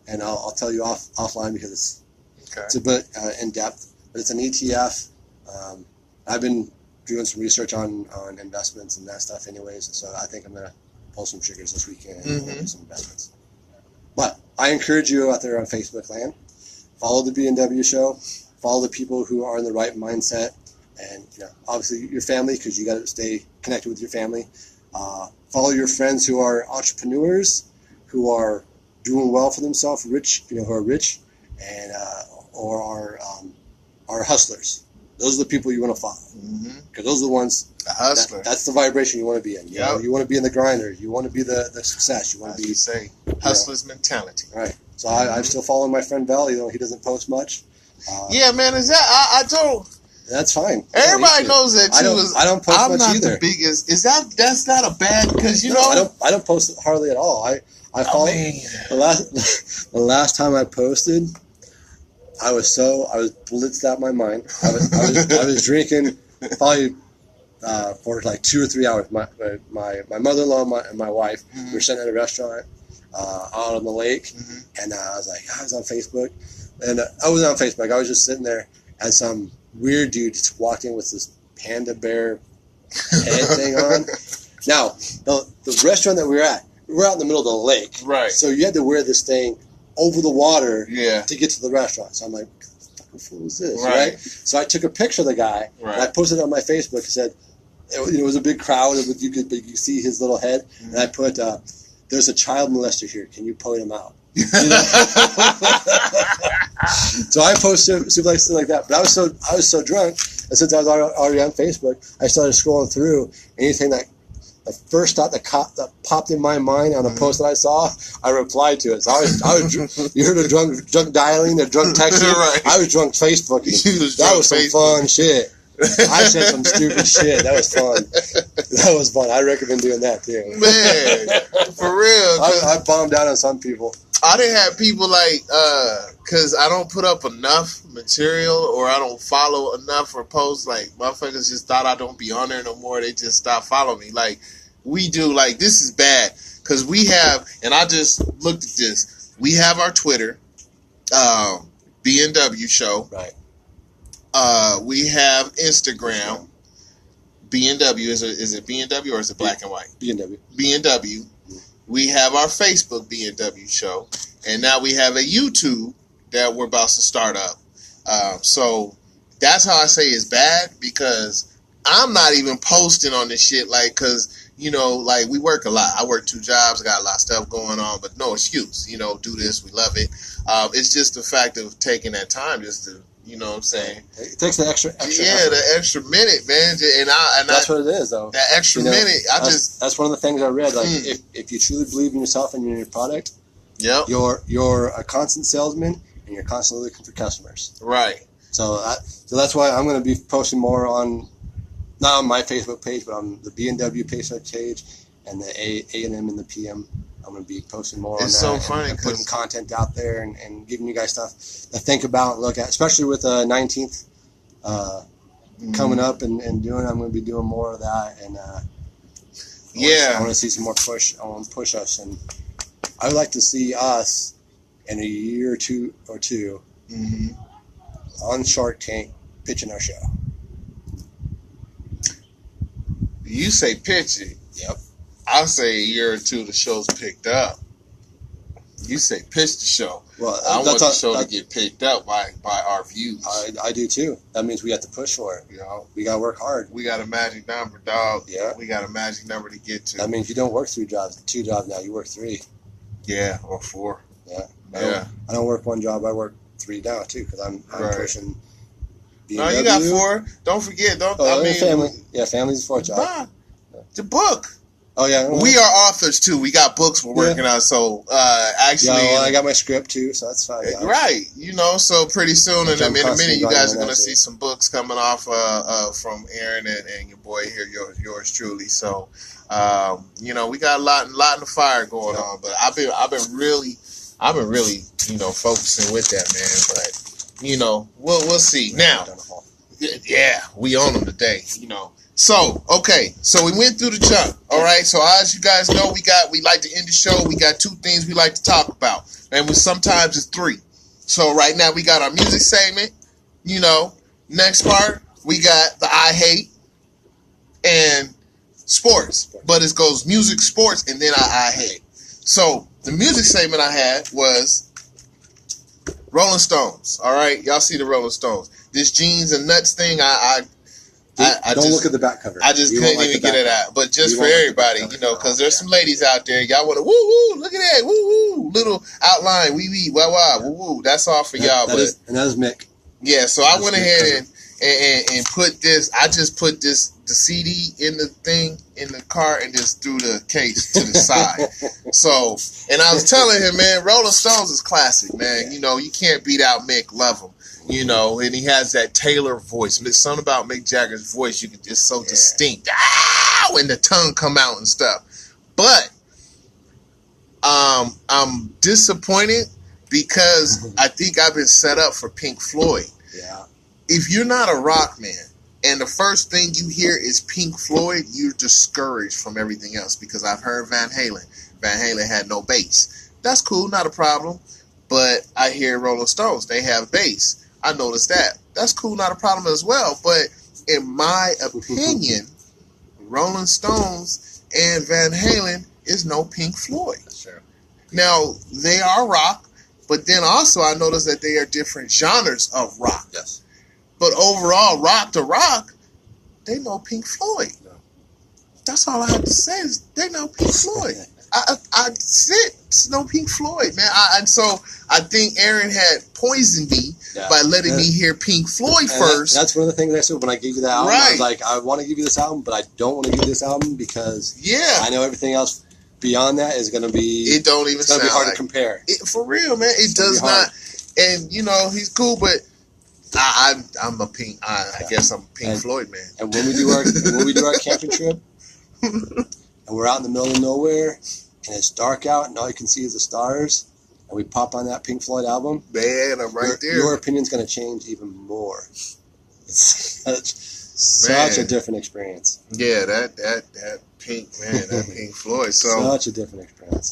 and I'll tell you offline because it's a bit in depth, but it's an ETF. I've been doing some research on investments and that stuff anyways, so I think I'm going to pull some triggers this weekend and do some investments. But I encourage you out there on Facebook land, follow the B&W show, follow the people who are in the right mindset, and obviously your family, because you got to stay connected with your family. Follow your friends who are entrepreneurs, who are doing well for themselves, rich, who are rich, and or are hustlers. Those are the people you want to follow, because those are the ones. The hustler. That's the vibration you want to be in. You want to be in the grinder. You want to be the success. You want to be hustler's mentality. Right. So I'm still following my friend Val. He doesn't post much. Yeah, man. Is that I told. That's fine. Everybody knows that too. I don't post much either. I'm not the biggest. That's not a bad because I don't post hardly at all. I follow the last time I posted. I was blitzed out of my mind. I was drinking probably for like 2 or 3 hours. My mother-in-law and my wife were sitting at a restaurant out on the lake, and I was on Facebook, and I wasn't on Facebook. I was just sitting there, and some weird dude just walked in with this panda bear head thing on. Now the restaurant that we were out in the middle of the lake, right? So you had to wear this thing over the water to get to the restaurant. So I'm like, what the fucking fool is this, right? So I took a picture of the guy, and I posted it on my Facebook and said, it was a big crowd. You could see his little head, and I put, "There's a child molester here. Can you point him out?" You know? So I posted something like that. But I was so drunk, and since I was already on Facebook, I started scrolling through anything that. The first thought that popped in my mind on a post that I saw, I replied to it. So I was you heard of drunk dialing, or drunk texting? Right. I was drunk Facebooking. That was some fun shit. I said some stupid shit. That was fun. That was fun. I recommend doing that too. Man, for real. I bombed out on some people. I didn't have people like, because I don't put up enough material or I don't follow enough or post. Like, motherfuckers just thought I don't be on there no more. They just stopped following me. Like, we do. Like, this is bad. Because we have, and I just looked at this. We have our Twitter, B&W show. Right. We have Instagram. B&W. Is it B&W or is it black and white? B&W. B&W. We have our Facebook B&W show, and now we have a YouTube that we're about to start up. So that's how I say it's bad, because I'm not even posting on this shit, like, because, you know, like, we work a lot. I work 2 jobs, I got a lot of stuff going on, but no excuse, you know, do this, we love it. It's just the fact of taking that time just to, you know what I'm saying? It takes the extra yeah, effort. the extra minute, man. And that's what it is, though. That extra minute, that's one of the things I read. Like, if you truly believe in yourself and in your product, yep, you're a constant salesman and you're constantly looking for customers. Right. So that's why I'm going to be posting more on, not on my Facebook page, but on the B&W Facebook page and the A&M and the PM. I'm going to be posting more on that. It's so funny and putting content out there and giving you guys stuff to think about and look at, especially with the 19th coming up and doing. I'm going to be doing more of that, and I want to see some more push. I want to push us, and I would like to see us in a year or two on Shark Tank pitching our show. You say pitch it. Yep. I'll say a year or two the show's picked up. You say pitch the show. Well, I want the show to get picked up by our views. I do too. That means we have to push for it. You know, we got to work hard. We got a magic number, dog. Yeah. We got a magic number to get to. That means you don't work 2 jobs now. You work 3. Yeah, or 4. Yeah. I don't work 1 job. I work 3 now too, because I'm pushing. BMW. No, you got 4. Don't forget. Family. Yeah, family's a 4th job. The book. Oh yeah, we are authors too. We got books we're working on. So actually, I got my script too, so that's fine. Yeah. Right, you know. So pretty soon, in a minute, you guys are going to see some books coming off from Aaron and your boy here, yours truly. So, you know, we got a lot in the fire going on. But I've been really, you know, focusing with that, man. But you know, we'll see. Now, yeah, we on them today. You know. So, okay, so we went through the jump, all right? So, as you guys know, we like to end the show. We got 2 things we like to talk about, and sometimes it's 3. So, right now, we got our music segment, you know. Next part, we got the I Hate and sports, but it goes music, sports, and then I Hate. So, the music segment I had was Rolling Stones, all right? Y'all see the Rolling Stones. This jeans and nuts thing, I don't look at the back cover. I just couldn't even get it out. But just for everybody, you know, because there's some ladies out there. Y'all want to woo-woo, look at that, woo-woo, little outline, wee-wee, wah-wah, woo-woo. That's all for y'all. That is Mick. Yeah, so I went ahead and put this. I just put the CD in the thing in the car and just threw the case to the side. So, and I was telling him, man, Rolling Stones is classic, man. You know, you can't beat out Mick. Love him. You know, and he has that Taylor voice. There's something about Mick Jagger's voice. You can just so distinct. When the tongue come out and stuff. But I'm disappointed because I think I've been set up for Pink Floyd. Yeah. If you're not a rock man and the first thing you hear is Pink Floyd, you're discouraged from everything else, because I've heard Van Halen. Van Halen had no bass. That's cool, not a problem. But I hear Rolling Stones, they have bass. I noticed that. That's cool, not a problem as well. But in my opinion, Rolling Stones and Van Halen is no Pink Floyd. Sure. Now, they are rock, but then also I noticed that they are different genres of rock. Yes. But overall, rock to rock, they no Pink Floyd. No. That's all I have to say is they know Pink Floyd. I sit no Pink Floyd, man. And so I think Aaron had poisoned me by letting me hear Pink Floyd first. That's one of the things I said when I gave you that album. Right. I was like, I want to give you this album, but I don't want to give you this album because I know everything else beyond that is going to be. It don't even. It's going to be hard to compare. For real, man. It does not. And you know he's cool, but I'm a Pink. I guess I'm a Pink Floyd man. And when we do our camping trip, and we're out in the middle of nowhere, and it's dark out, and all you can see is the stars, and we pop on that Pink Floyd album, man, I'm right there. Your opinion's going to change even more. It's such a different experience. Yeah, that Pink, man, that Pink Floyd. So such a different experience.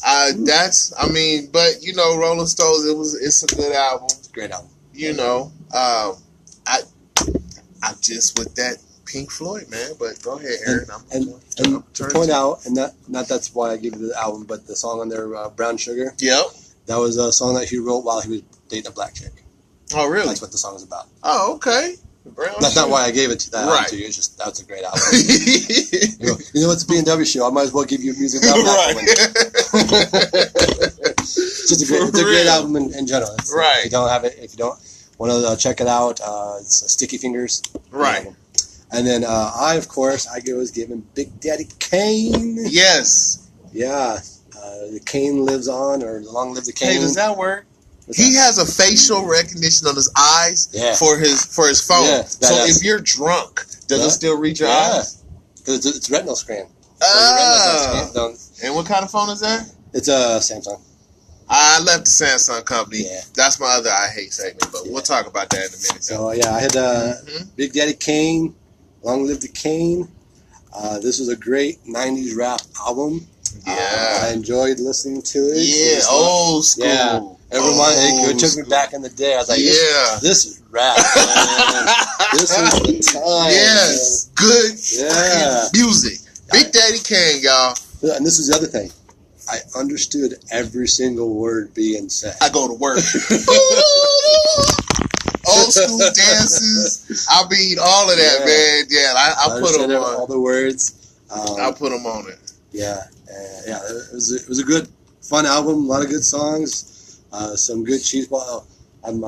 But you know, Rolling Stones, it's a good album. It's a great album. You know, I just with that Pink Floyd, man. But go ahead, Aaron. And to point out, and not that's why I gave you the album, but the song on there, Brown Sugar. Yep. That was a song that he wrote while he was dating a black chick. Oh, really? That's what the song is about. Oh, okay. That's not why I gave it to that album to you. It's just that's a great album. you know it's a B&W show. I might as well give you music about that one. It's just a great album in general. If you don't have it, if you don't want to check it out, it's Sticky Fingers. Right. And then I was given Big Daddy Kane. Yes. Yeah. The Kane lives on, or long live the Kane. Hey, does that work? He has a facial recognition on his eyes for his phone. Yeah, so if you're drunk, does it still read your eyes? Because it's retinal scan. And what kind of phone is that? It's a Samsung. I left the Samsung company. Yeah. That's my other I hate segment, but we'll talk about that in a minute. So I had Big Daddy Kane, Long Live the Kane. This was a great 90s rap album. Yeah. I enjoyed listening to it. Yeah, old school. Yeah. It took me back in the day. I was like, this is rap, man. This is the time. Yes. Man. Good music. Big Daddy Kane, y'all. And this is the other thing. I understood every single word being said. I go to work. Old school dances. I mean, all of that, man. Yeah, I put them on. All the words. I put them on it. Yeah. It was a good, fun album. A lot of good songs. Some good cheese ball. I'm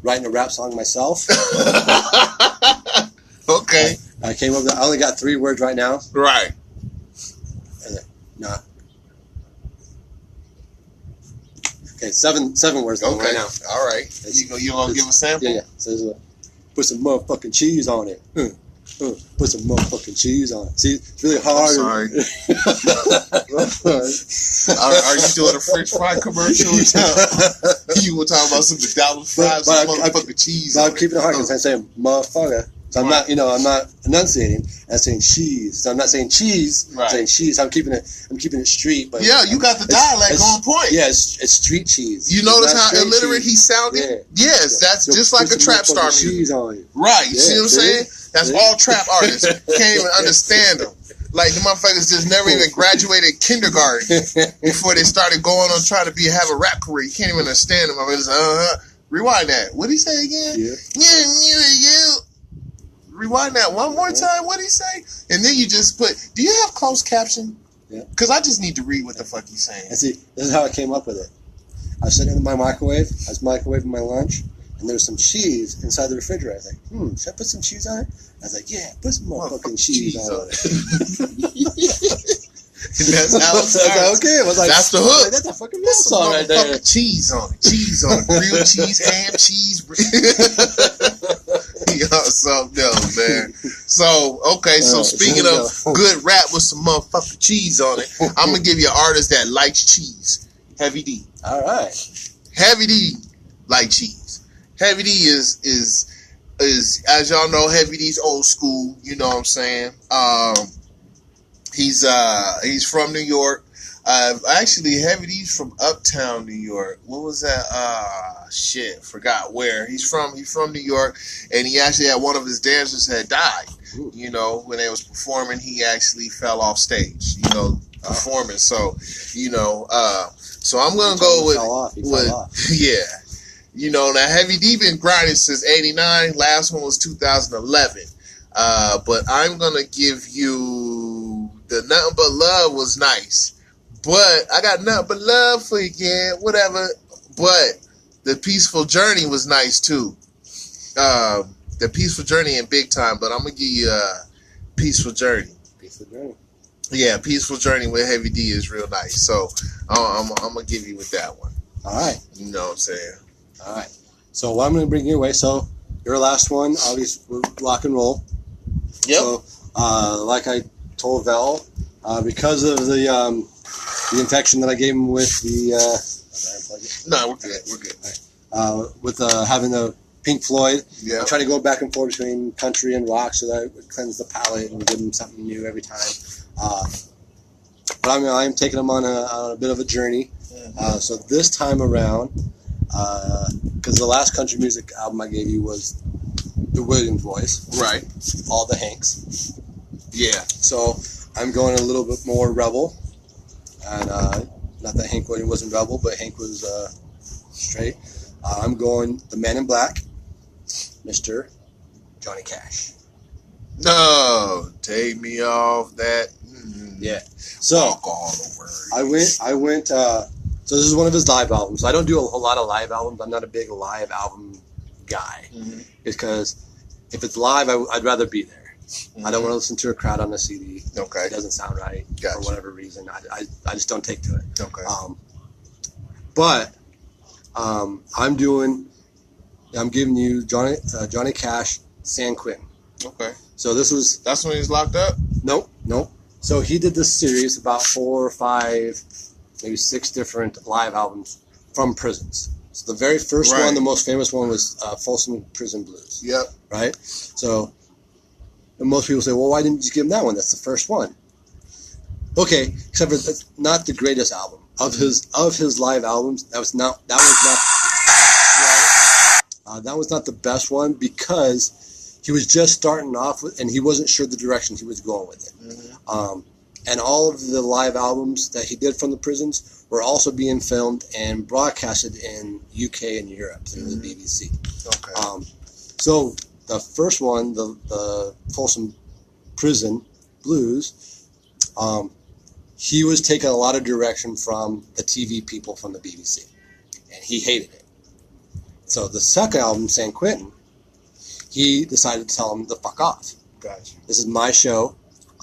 writing a rap song myself. Okay. I came up with, I only got 3 words right now. Right. No. Okay, seven words right now. All right. You gonna give a sample? Yeah. So, put some motherfucking cheese on it. Put some motherfucking cheese on it. See, it's really hard. I'm sorry. Are you doing a French fry commercial? You were talking about some McDonald's fries with motherfucking cheese. I'm keeping it hard because I'm saying motherfucker. So I'm not enunciating. I'm saying cheese. So I'm not saying cheese. I'm saying cheese. I'm keeping it street. But yeah, you got the dialect on point. Yeah, it's street cheese. You notice how illiterate he sounded? Yeah. Yes, that's just like a trap star music. Cheese on you. Right. You see what I'm saying? That's all trap artists. Can't even understand them. Like the motherfuckers just never even graduated kindergarten before they started going on trying to have a rap career. You can't even understand them. Rewind that. What did he say again? Yeah. Rewind that one more time. What did he say? And then you just put, do you have closed caption? Yeah. Because I just need to read what the fuck he's saying. And see, this is how I came up with it. I was sitting in my microwave. I was microwaving my lunch. And there was some cheese inside the refrigerator. I was like, should I put some cheese on it? I was like, yeah, put some motherfucking cheese on it. That's how it starts. Okay. I was like, that's the hook. Like, that's a fucking real song right there. Cheese on it. Cheese on it. Real cheese, ham, cheese. Something else, man. So, okay, so speaking of good rap with some motherfucking cheese on it, I'm going to give you an artist that likes cheese. Heavy D. All right. Heavy D like cheese. Heavy D is as y'all know, Heavy D's old school, you know what I'm saying? He's from New York. Actually, Heavy D's from Uptown New York. What was that? Forgot where. He's from New York, and he actually had one of his dancers had died. You know, when they was performing, he actually fell off stage, performing. So, so I'm gonna go with yeah. Now Heavy D been grinding since '89. Last one was 2011. But I'm gonna give you The Nothing But Love was nice. But I got nothing but love for you, yeah, whatever. But the Peaceful Journey was nice too. The Peaceful Journey in Big Time, but I'm gonna give you Peaceful Journey. Peaceful Journey. Yeah, Peaceful Journey with Heavy D is real nice. So I'm gonna give you with that one. All right. You know what I'm saying? All right. So what I'm gonna bring you away. So your last one, obviously, we're rock and roll. Yep. So like I told Val, because of the infection that I gave him with the. No, we're good. We're good. Right. With having the Pink Floyd, yeah. I'm trying to go back and forth between country and rock so that it would cleanse the palate and give him something new every time. But I'm taking him on a bit of a journey. So this time around, because the last country music album I gave you was the Williams voice, right? All the Hanks. Yeah. So I'm going a little bit more rebel, and not that Hank Williams wasn't rebel, but Hank was straight. I'm going the Man in Black, Mr. Johnny Cash. No, take me off that. Yeah. So I went. So this is one of his live albums. I don't do a lot of live albums. I'm not a big live album guy because if it's live, I'd rather be there. I don't want to listen to a crowd on a CD. Okay. It doesn't sound right for whatever reason. I just don't take to it. Okay. But I'm giving you Johnny Cash, San Quentin. Okay. So that's when he's locked up? Nope. So he did this series, about 4 or 5, maybe 6 different live albums from prisons. So the very first one, the most famous one, was Folsom Prison Blues. Yep. Right? So and most people say, well, why didn't you give him that one? That's the first one. Okay, except for that's not the greatest album. Of his live albums, that was not the best one because he was just starting off with, and he wasn't sure the direction he was going with it. And all of the live albums that he did from the prisons were also being filmed and broadcasted in UK and Europe through the BBC. Okay. So the first one, the Folsom Prison Blues, he was taking a lot of direction from the TV people from the BBC, and he hated it. So the second album, San Quentin, he decided to tell him to fuck off. Gotcha. This is my show.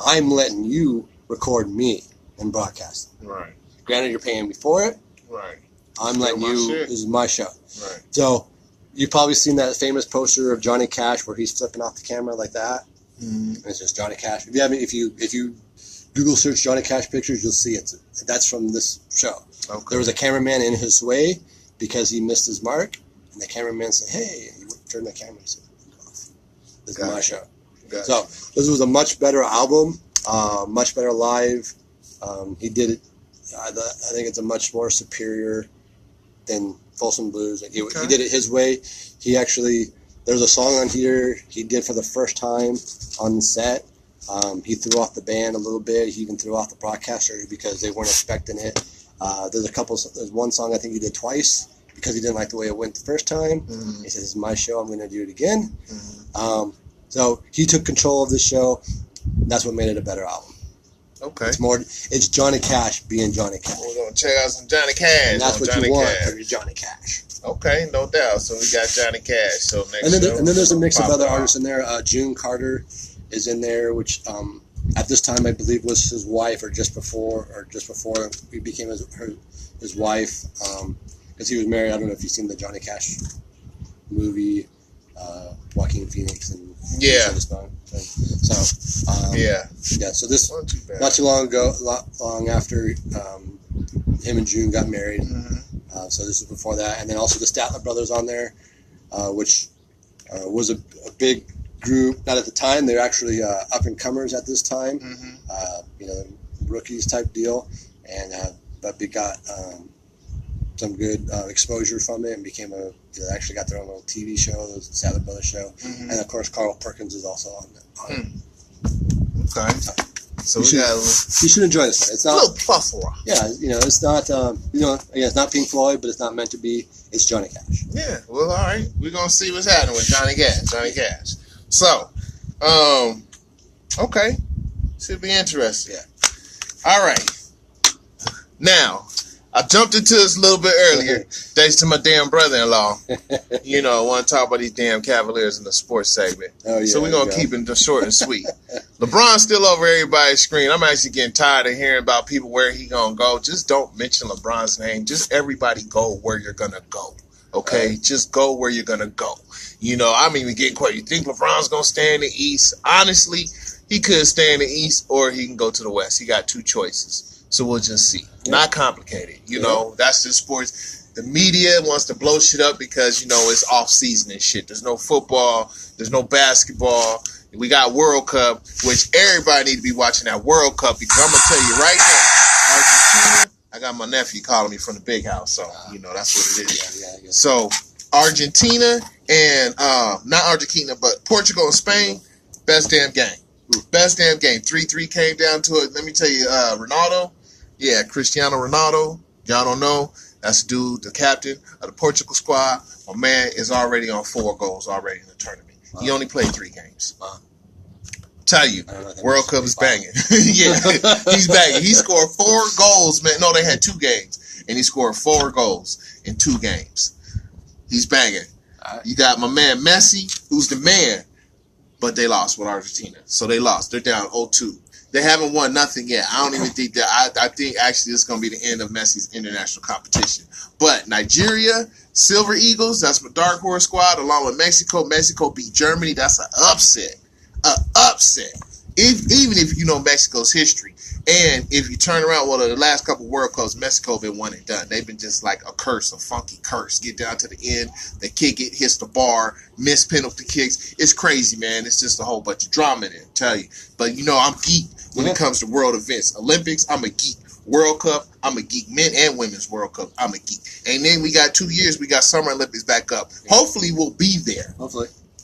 I'm letting you record me and broadcast it. Right. Granted, you're paying me for it. Right. I'm letting you. This is my show. Right. So you've probably seen that famous poster of Johnny Cash where he's flipping off the camera like that. And it's just Johnny Cash. If you Google search Johnny Cash pictures, you'll see it. That's from this show. Okay. There was a cameraman in his way because he missed his mark, and the cameraman said, "Hey," and he turned the camera and said, "This is my show." So this was a much better album, much better live. He did it. I think it's a much more superior than Folsom Blues. He did it his way. He actually, there's a song on here he did for the first time on set. He threw off the band a little bit. He even threw off the broadcaster because they weren't expecting it. There's one song I think he did twice because he didn't like the way it went the first time. He said, "This is my show. I'm going to do it again." So he took control of the show. That's what made it a better album. Okay. It's Johnny Cash being Johnny Cash. We're going to check out some Johnny Cash. And that's what you want for your Johnny Cash. Okay, no doubt. So we got Johnny Cash. So next and then there's a mix of other artists in there. June Carter is in there, which at this time I believe was his wife, or just before he became his wife, because he was married. I don't know if you've seen the Johnny Cash movie, Joaquin Phoenix and So So this not too long after him and June got married. So this is before that, and then also the Statler Brothers on there, which was a big group. Not at the time; they're actually up and comers at this time. Rookies type deal, and but they got some good exposure from it and became they actually got their own little TV show, the Statler Brothers show, and of course Carl Perkins is also on it. Okay. So you should enjoy this one. It's not a little plethora. Yeah, it's not again, it's not Pink Floyd, but it's not meant to be. It's Johnny Cash. Yeah. Well, all right. We're gonna see what's happening with Johnny Cash. So, okay, should be interesting. Yeah. All right. Now, I jumped into this a little bit earlier, thanks to my damn brother-in-law. You know, I want to talk about these damn Cavaliers in the sports segment. Oh, yeah, so we're going to keep it short and sweet. LeBron's still over everybody's screen. I'm actually getting tired of hearing about people where he going to go. Just don't mention LeBron's name. Just everybody go where you're going to go. Okay? Right. Just go where you're going to go. You know, I'm even getting quite. You think LeBron's going to stay in the East? Honestly, he could stay in the East or he can go to the West. He got two choices. So we'll just see. Yeah. Not complicated. You know, that's just sports. The media wants to blow shit up because, you know, it's off season and shit. There's no football. There's no basketball. We got World Cup, which everybody need to be watching that World Cup because I'm going to tell you right now, Argentina, I got my nephew calling me from the big house. So, you know, that's what it is. Yeah, so, Argentina and, not Argentina, but Portugal and Spain, best damn game. Best damn game. 3-3 came down to it. Let me tell you, Ronaldo. Yeah, Cristiano Ronaldo. Y'all don't know. That's the dude, the captain of the Portugal squad. My man is already on 4 goals already in the tournament. Wow. He only played 3 games. Wow. Tell you, World Cup is banging. Yeah, he's banging. He scored 4 goals, man. No, they had 2 games. And he scored 4 goals in 2 games. He's banging. Right. You got my man Messi, who's the man. But they lost with Argentina. So they lost. They're down 0-2. They haven't won nothing yet. I don't even think that. I think actually this is going to be the end of Messi's international competition. But Nigeria, Silver Eagles, that's my dark horse squad, along with Mexico. Mexico beat Germany. That's an upset. An upset. Even if you know Mexico's history. And if you turn around, well, the last couple World Cups, Mexico been one and done. They've been just like a curse, a funky curse. Get down to the end, they kick it, hits the bar, miss penalty kicks. It's crazy, man. It's just a whole bunch of drama there, tell you. But, you know, I'm geek when it comes to world events. Olympics, I'm a geek. World Cup, I'm a geek. Men and women's World Cup, I'm a geek. And then we got 2 years, we got Summer Olympics back up. Hopefully we'll be there.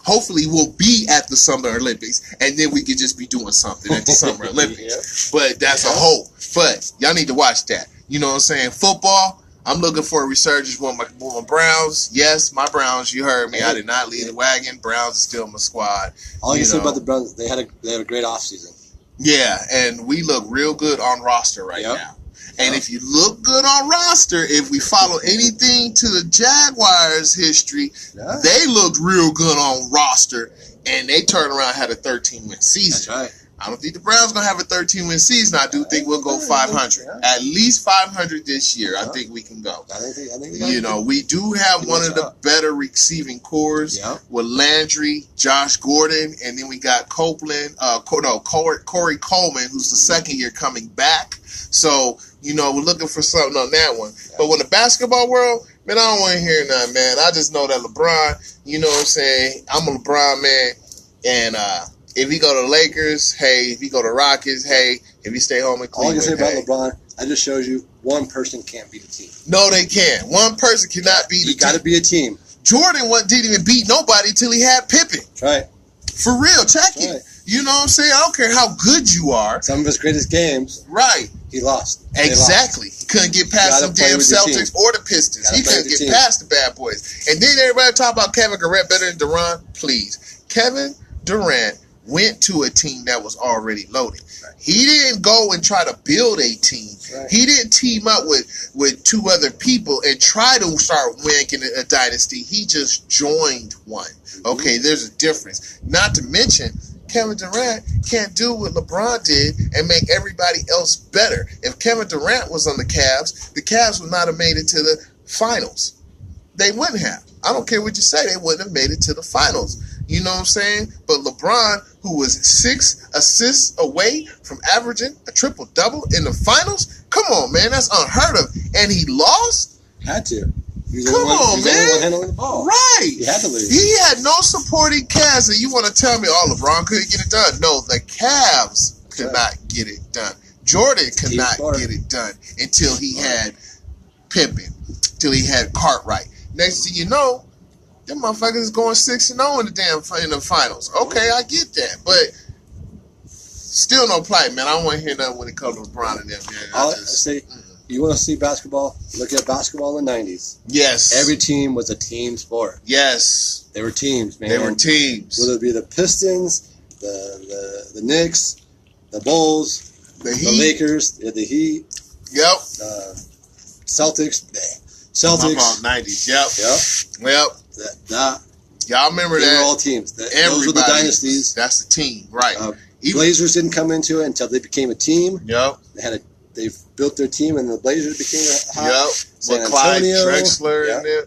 Hopefully we'll be at the Summer Olympics, and then we could just be doing something at the Summer Olympics. But that's a hope. But y'all need to watch that. You know what I'm saying? Football, I'm looking for a resurgence with my Browns. Yes, my Browns, you heard me. I did not lead the wagon. Browns are still my squad. All I can say about the Browns, they had a great offseason. Yeah, and we look real good on roster right now. And if you look good on roster, if we follow anything to the Jaguars' history, they looked real good on roster, and they turned around and had a 13-win season. That's right. I don't think the Browns going to have a 13-win season. I do think we'll go 500. At least 500 this year. I think we can go. I think you know, we do have one of the better receiving cores with Landry, Josh Gordon, and then we got Copeland, Corey Coleman, who's the second year coming back. So, you know, we're looking for something on that one. But when the basketball world, man, I don't want to hear nothing, man. I just know that LeBron, you know what I'm saying? I'm a LeBron man. And if he go to Lakers, hey. If he go to Rockets, hey. If he stay home in Cleveland, all I can say about LeBron, I just shows you one person can't beat a team. No, they can't. One person cannot beat a team. You got to be a team. Jordan didn't even beat nobody until he had Pippen. That's right. For real, check it. Right. You know what I'm saying? I don't care how good you are. Some of his greatest games. Right. He lost. Exactly. He couldn't get past the damn Celtics or the Pistons. He couldn't get past the bad boys. And then everybody talk about Kevin Durant better than Durant. Please. Kevin Durant went to a team that was already loaded. Right. He didn't go and try to build a team. Right. He didn't team up with 2 other people and try to start making a dynasty. He just joined one. Okay, there's a difference. Not to mention, Kevin Durant can't do what LeBron did and make everybody else better. If Kevin Durant was on the Cavs would not have made it to the finals. They wouldn't have. I don't care what you say. They wouldn't have made it to the finals. You know what I'm saying? But LeBron, who was 6 assists away from averaging a triple-double in the finals, come on, man. That's unheard of. And he lost? Had to. Come on, man. Handling the ball. Right. He had to lose. He had no supporting cast, and you want to tell me, LeBron couldn't get it done? No, the Cavs could not get it done. Jordan could not get it done until he had Pippen, till he had Cartwright. Next thing you know, them motherfuckers is going 6-0 in the finals. Okay, I get that, but still no plight, man. I don't want to hear nothing when it comes to LeBron and them, man. I say. You want to see basketball? Look at basketball in the 90s. Yes. Every team was a team sport. Yes. They were teams, man. They were teams. Whether it be the Pistons, the Knicks, the Bulls, The Heat. The Lakers. The Heat. Yep. Celtics. Celtics. 90s. Yep. Y'all remember they that? Were all teams. Those were the dynasties. That's the team, right? Blazers didn't come into it until they became a team. Yep. They built their team, and the Blazers became a hot. Yep. San With Clyde Antonio, Drexler and them.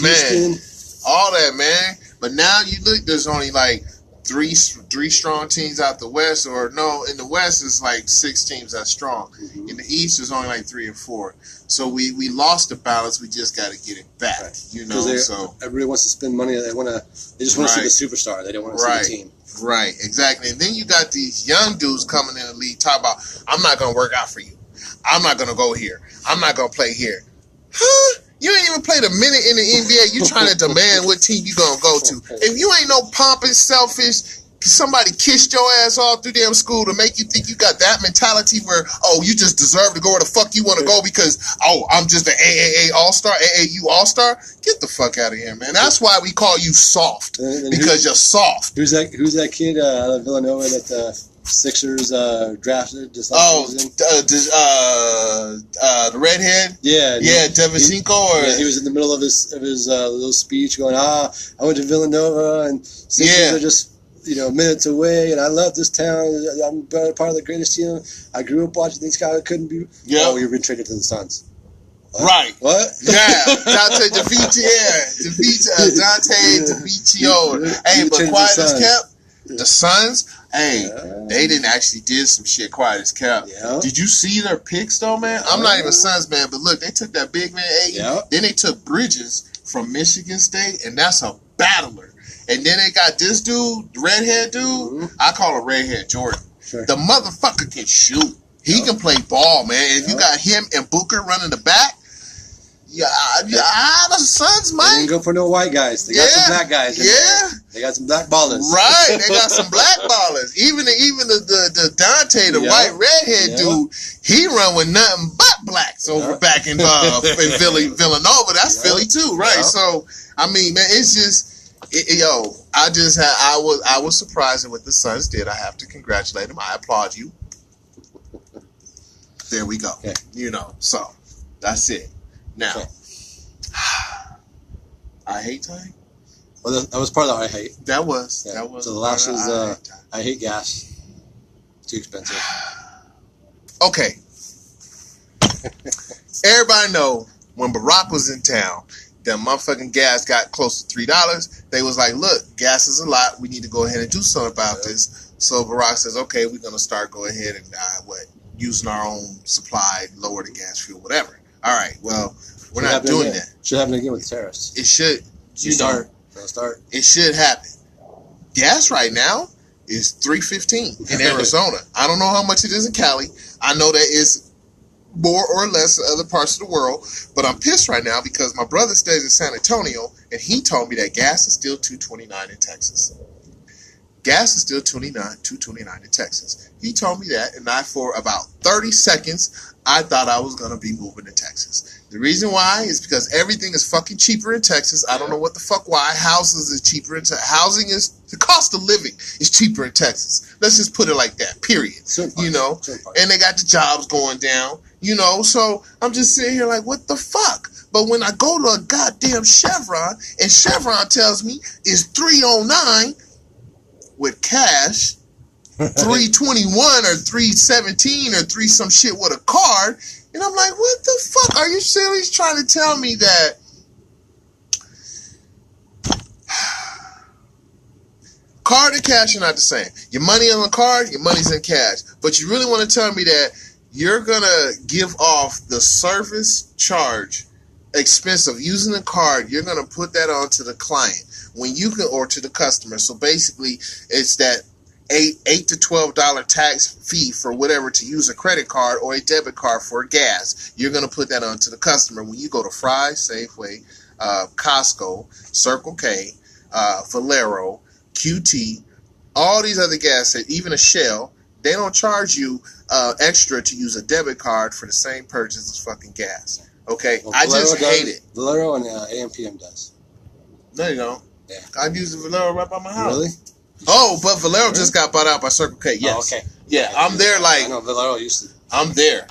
Man, all that, man. But now you look, there's only like three strong teams out the West, or no, in the West it's like 6 teams that's strong. Mm-hmm. In the East there's only like 3 or 4. So we lost the balance. We just got to get it back. Right. You know, so everybody wants to spend money. They just want to see the superstar. They don't want to see the team. Right, exactly. And then you got these young dudes coming in the league talk about, I'm not going to work out for you. I'm not going to go here. I'm not going to play here. Huh? You ain't even played a minute in the NBA. You trying to demand what team you going to go to. If you ain't no pompous, selfish, somebody kissed your ass all through damn school to make you think you got that mentality where, oh, you just deserve to go where the fuck you want to go because, oh, I'm just an AAA All-Star, AAU All-Star. Get the fuck out of here, man. That's why we call you soft, because you're soft. Who's that kid out of Villanova that the Sixers drafted? Just like the redhead? Yeah. Devisinko? He was in the middle of his little speech going, I went to Villanova and Sixers are just minutes away, and I love this town. I'm part of the greatest team. I grew up watching these guys. Couldn't be. Yeah. Oh, you've been traded to the Suns. What? Right. What? Yeah. Dante DeVito. Hey, but quiet as kept. The Suns. Hey, they didn't actually did some shit quiet as kept. Yeah. Did you see their picks though, man? I'm not even a Suns man, but look, they took that big man Ayton. Yeah. Then they took Bridges from Michigan State, and that's a battler. And then they got this dude, the redhead dude. Mm-hmm. I call him Redhead Jordan. Sure. The motherfucker can shoot. He can play ball, man. If you got him and Booker running the back, the Suns might. They didn't go for no white guys. They got some black guys. They got some black ballers. Right. They got some black ballers. Even the Dante, the white redhead dude, he run with nothing but blacks over back in Villanova. That's Philly too, right? So I mean, man, it's just. I was surprised at what the Suns did. I have to congratulate them. I applaud you. There we go. Okay. So that's it. Now, I hate time. Well, that was part of the I hate. That was. So the last was I hate gas. Too expensive. Okay. Everybody know when Barack was in town, that motherfucking gas got close to $3. They was like, look, gas is a lot. We need to go ahead and do something about this. So Barack says, okay, we're going to start going ahead and using our own supply, lower the gas fuel, whatever. All right, well, we're not doing that. Should happen again with the terrorists. It should. Start. It should happen. Gas right now is $3.15 in Arizona. I don't know how much it is in Cali. I know that it's more or less in other parts of the world, but I'm pissed right now because my brother stays in San Antonio, and he told me that gas is still $2.29 in Texas. Gas is still $2.29 in Texas. He told me that, and for about 30 seconds, I thought I was going to be moving to Texas. The reason why is because everything is fucking cheaper in Texas. I don't know what the fuck why. Houses is cheaper in Texas. Housing is, the cost of living is cheaper in Texas. Let's just put it like that, period. And they got the jobs going down, so I'm just sitting here like, what the fuck? But when I go to a goddamn Chevron, and Chevron tells me it's $3.09 with cash, $3.21 or $3.17 or $3 some shit with a card, and I'm like, what the fuck? Are you serious trying to tell me that card and cash are not the same? Your money on the card, your money's in cash. But you really want to tell me that you're going to give off the service charge expense of using the card, you're going to put that on to the client when you can, or to the customer. So basically, it's that $8 to $12 tax fee for whatever to use a credit card or a debit card for gas. You're going to put that on to the customer when you go to Fry's, Safeway, Costco, Circle K, Valero, QT, all these other gas stations, even a Shell. They don't charge you extra to use a debit card for the same purchase as fucking gas. Okay, well, I just hate it. Valero and AMPM does. No, you don't. Yeah. I use the Valero right by my house. Really? Oh, but Valero just got bought out by Circle K. Yes. Oh, okay. Yeah, I'm there like... I know, Lavelle used to. I'm there.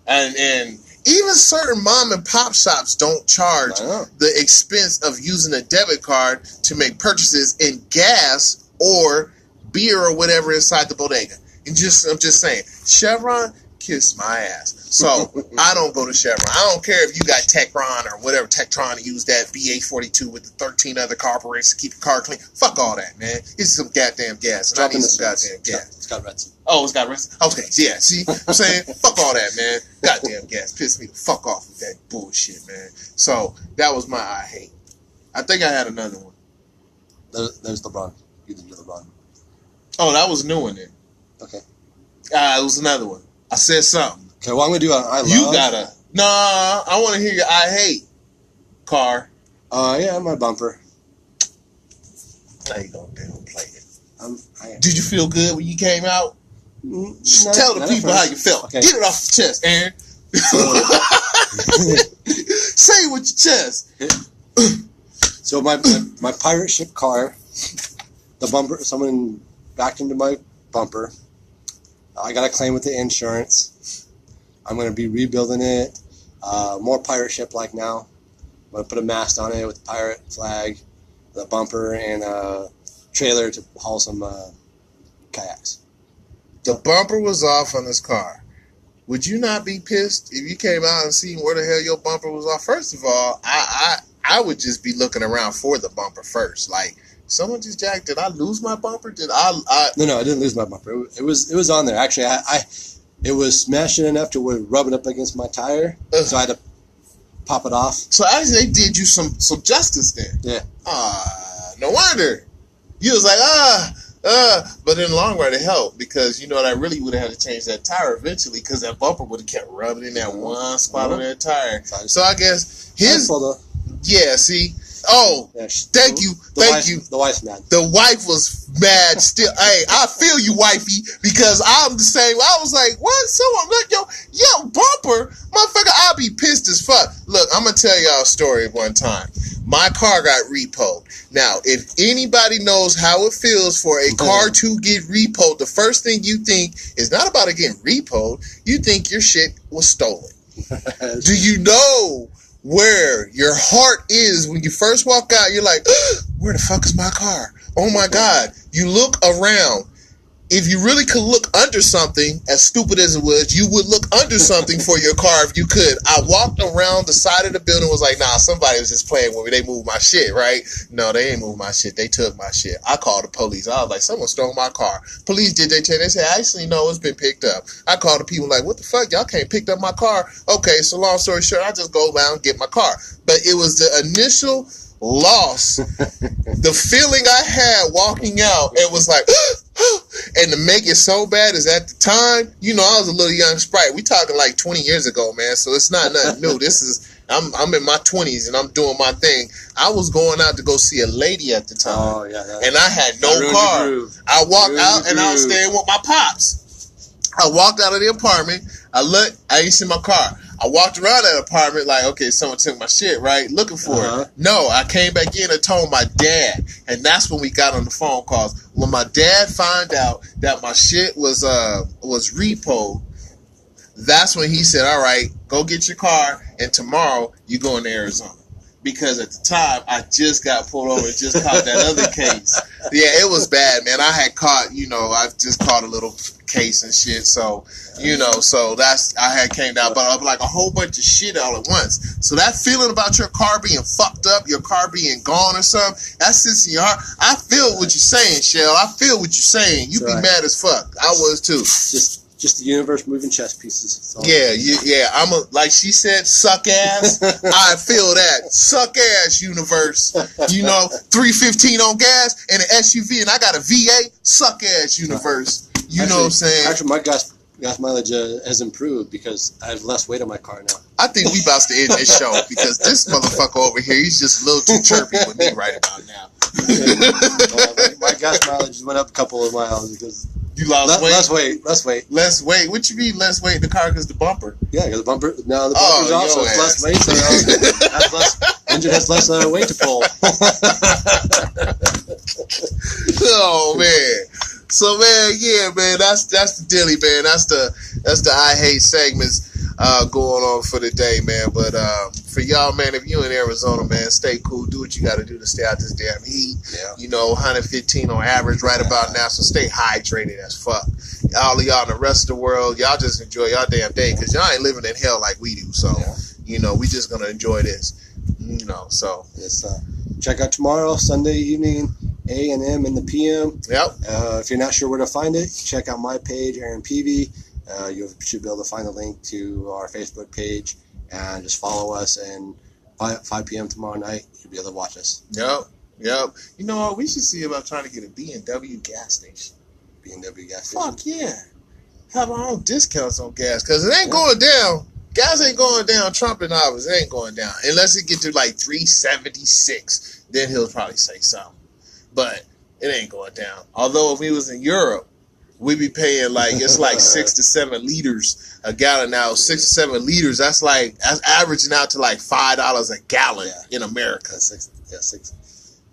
And even certain mom and pop shops don't charge the expense of using a debit card to make purchases in gas or beer or whatever inside the bodega. And I'm just saying, Chevron, kiss my ass. So I don't go to Chevron. I don't care if you got Techron or whatever Tektron to use that BA42 with the 13 other carburetors to keep your car clean. Fuck all that, man. It's some goddamn gas. And I need some goddamn gas. It's got Redson. Oh, it's got Redson? Okay, yeah, see? I'm saying, fuck all that, man. Goddamn gas. Piss me the fuck off with that bullshit, man. So that was my I hate. I think I had another one. There's LeBron. You did LeBron. Oh, that was new one then. Okay. It was another one. I said something. Okay, well, I'm going to do an I love. You gotta. Nah, I want to hear your I hate. Car. Yeah, my bumper. Now you gonna play it. Did you feel good when you came out? Tell the people how you felt. Okay. Get it off your chest, Aaron. Say it with your chest. So my pirate ship car, the bumper, someone backed into my bumper. I got a claim with the insurance. I'm going to be rebuilding it. More pirate ship like now. I'm going to put a mast on it with the pirate flag, the bumper, and a trailer to haul some kayaks. The bumper was off on this car. Would you not be pissed if you came out and seen where the hell your bumper was off? First of all, I would just be looking around for the bumper first. Like, someone just jacked. Did I lose my bumper? Did I? No, I didn't lose my bumper. It was on there. Actually, it was smashing enough to where rubbing up against my tire, so I had to pop it off. So actually, they did you some justice then. Yeah. No wonder. You was like, but in the long run, it helped because, you know, I really would have had to change that tire eventually because that bumper would have kept rubbing in that one spot on that tire. So I guess yeah, see? Oh, yeah, thank you. The wife's mad. The wife was mad still. Hey, I feel you, wifey, because I'm the same. I was like, what? Someone, look, yo, bumper, motherfucker, I'll be pissed as fuck. Look, I'm going to tell y'all a story of one time. My car got repoed. Now, if anybody knows how it feels for a car to get repoed, the first thing you think is not about it getting repoed. You think your shit was stolen. Do you know where your heart is when you first walk out? You're like, where the fuck is my car? Oh my God. You look around. If you really could look under something, as stupid as it was, you would look under something for your car if you could. I walked around the side of the building, was like, nah, somebody was just playing with me. They moved my shit, right? No, they ain't moved my shit. They took my shit. I called the police. I was like, someone stole my car. Police did they check? They said, actually, no, it's been picked up. I called the people like, what the fuck? Y'all can't pick up my car. Okay, so long story short, I just go down and get my car. But it was the initial loss. The feeling I had walking out, it was like, and to make it so bad is at the time, you know, I was a little young sprite. We talking like 20 years ago, man. So it's not nothing new. This is, I'm in my 20s and I'm doing my thing. I was going out to go see a lady at the time. Oh, yeah. And I had no car. I walked out and I was staying with my pops. I walked out of the apartment. I looked, I ain't seen my car. I walked around that apartment like, okay, someone took my shit, right? Looking for it. No, I came back in and told my dad. And that's when we got on the phone calls. When my dad found out that my shit was repoed, that's when he said, all right, go get your car, and tomorrow you going to Arizona. Because at the time, I just got pulled over and just caught that other case. Yeah, it was bad, man. I had caught, you know, I just caught a little case and shit. So, you know, so I had came down, but I was like a whole bunch of shit all at once. So that feeling about your car being fucked up, your car being gone or something, that sits in your heart. I feel what you're saying, Shell. I feel what you're saying. You be mad as fuck. I was too. Just the universe moving chess pieces. Yeah. I'm like she said, suck ass. I feel that. Suck ass, universe. You know, 315 on gas and an SUV, and I got a V8. Suck ass, universe. You know what I'm saying? Actually, my gas mileage has improved because I have less weight on my car now. I think we about to end this show because this motherfucker over here, he's just a little too chirpy with me right about now. My gas mileage went up a couple of miles because you lost weight. Less weight. What you mean less weight in the car? Because the bumper. Yeah, because the bumper. Now the bumper's off, so it's less weight. So engine has less weight to pull. Oh man. So man, yeah, man, that's the dilly, man. That's the I hate segments going on for the day, man. But for y'all, man, if you in Arizona, man, stay cool. Do what you got to do to stay out this damn heat. Yeah. You know, 115 on average right about now. So stay hydrated as fuck. All of y'all in the rest of the world, y'all just enjoy y'all damn day because y'all ain't living in hell like we do. So, you know, we just gonna enjoy this. You know, so yes. Check out tomorrow, Sunday evening, A&M in the PM. Yep. If you're not sure where to find it, check out my page, Aaron Peve. You should be able to find a link to our Facebook page and just follow us. And 5 p.m. tomorrow night, you'll be able to watch us. Yep. You know what? We should see about trying to get a B&W gas station. B&W gas station? Fuck yeah. Have our own discounts on gas because it ain't going down. Gas ain't going down. Trump and ours, it ain't going down. Unless it get to like 376, then he'll probably say something. But it ain't going down. Although if we was in Europe, we'd be paying like, it's like 6 to 7 liters a gallon now. 6 to 7 liters, that's averaging out to like $5 a gallon in America. Six.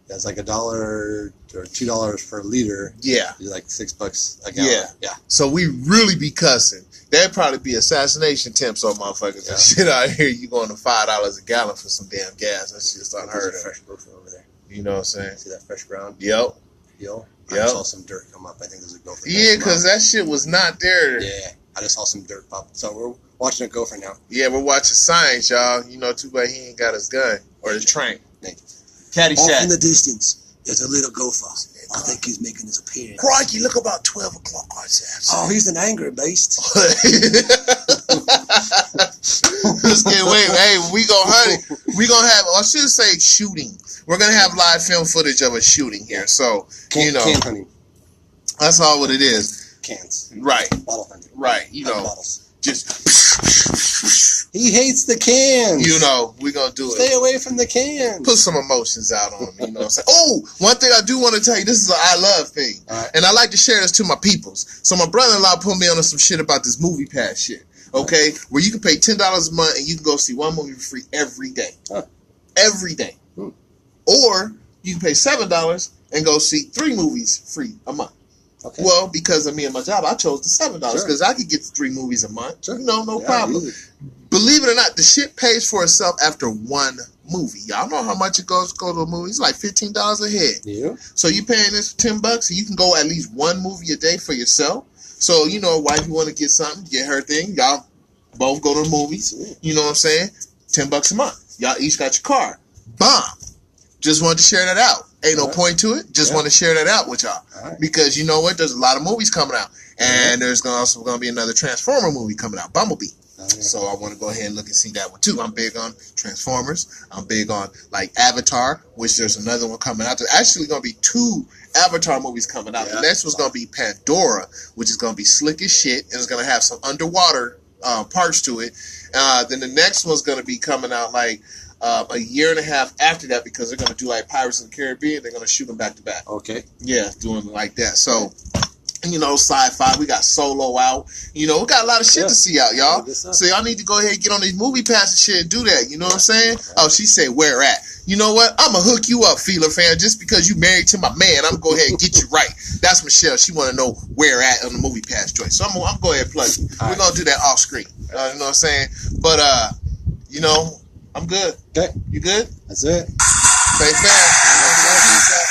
That's like $1 or $2 per liter. Yeah. It's like $6 a gallon. Yeah. So we really be cussing. There'd probably be assassination attempts on motherfuckers and shit out here. You going to $5 a gallon for some damn gas. That's just unheard of. Fresh gopher over there. You know what I'm saying? See that fresh ground? Yep. I just saw some dirt come up. I think there's a gopher. Yeah, because that shit was not there. Yeah. I just saw some dirt pop. So we're watching a gopher now. Yeah, we're watching science, y'all. You know, too bad he ain't got his gun or his train. Caddyshack. Off in the distance, there's a little gopher. I think he's making his appearance. Crikey, look about 12 o'clock on Saturday. Oh, he's an angry beast. Let's get away. Hey, we gonna hunt it. We gonna have, I should say shooting. We're gonna have live film footage of a shooting here. So, you know. Can hunting. That's all what it is. Cans. Right. Bottle hunting. Right. You know. Bottles. Just. He hates the cans. You know, we're going to do it. Stay away from the cans. Put some emotions out on him, you know what I'm saying? Oh, one thing I do want to tell you, this is an I love thing. Right. And I like to share this to my peoples. So my brother-in-law put me on some shit about this movie pass shit, okay? Right. Where you can pay $10 a month and you can go see one movie for free every day. Huh. Every day. Or you can pay $7 and go see 3 movies free a month. Okay. Well, because of me and my job, I chose the $7 because I could get 3 movies a month. Sure. You know, no problem. Easy. Believe it or not, the shit pays for itself after one movie. Y'all know how much it goes to go to a movie. It's like $15 a head. Yeah. So you paying this for $10, and you can go at least one movie a day for yourself. So, you know, wife, you want to get something, get her thing. Y'all both go to the movies. You know what I'm saying? $10 a month. Y'all each got your card. Bomb. Just wanted to share that out. Ain't no point to it. Just want to share that out with y'all. Because you know what? There's a lot of movies coming out. And there's also going to be another Transformer movie coming out. Bumblebee. So I want to go ahead and look and see that one too. I'm big on Transformers. I'm big on like Avatar, which there's another one coming out. There's actually going to be 2 Avatar movies coming out. The next one's going to be Pandora, which is going to be slick as shit. And it's going to have some underwater parts to it. Then the next one's going to be coming out like a year and a half after that because they're going to do like Pirates of the Caribbean. They're going to shoot them back to back. Okay. Yeah, doing like that. So, you know, sci-fi. We got Solo out. You know, we got a lot of shit to see out, y'all. So y'all need to go ahead and get on these movie passes shit and do that. You know what I'm saying? Oh, she said, where at? You know what? I'm going to hook you up, Feeler fan. Just because you married to my man, I'm going to go ahead and get you right. That's Michelle. She want to know where at on the movie pass joint. So I'm going to go ahead and plug you. We're going to do that off screen. You know what I'm saying? But, you know, I'm good. Okay. You good? That's it. Stay fast.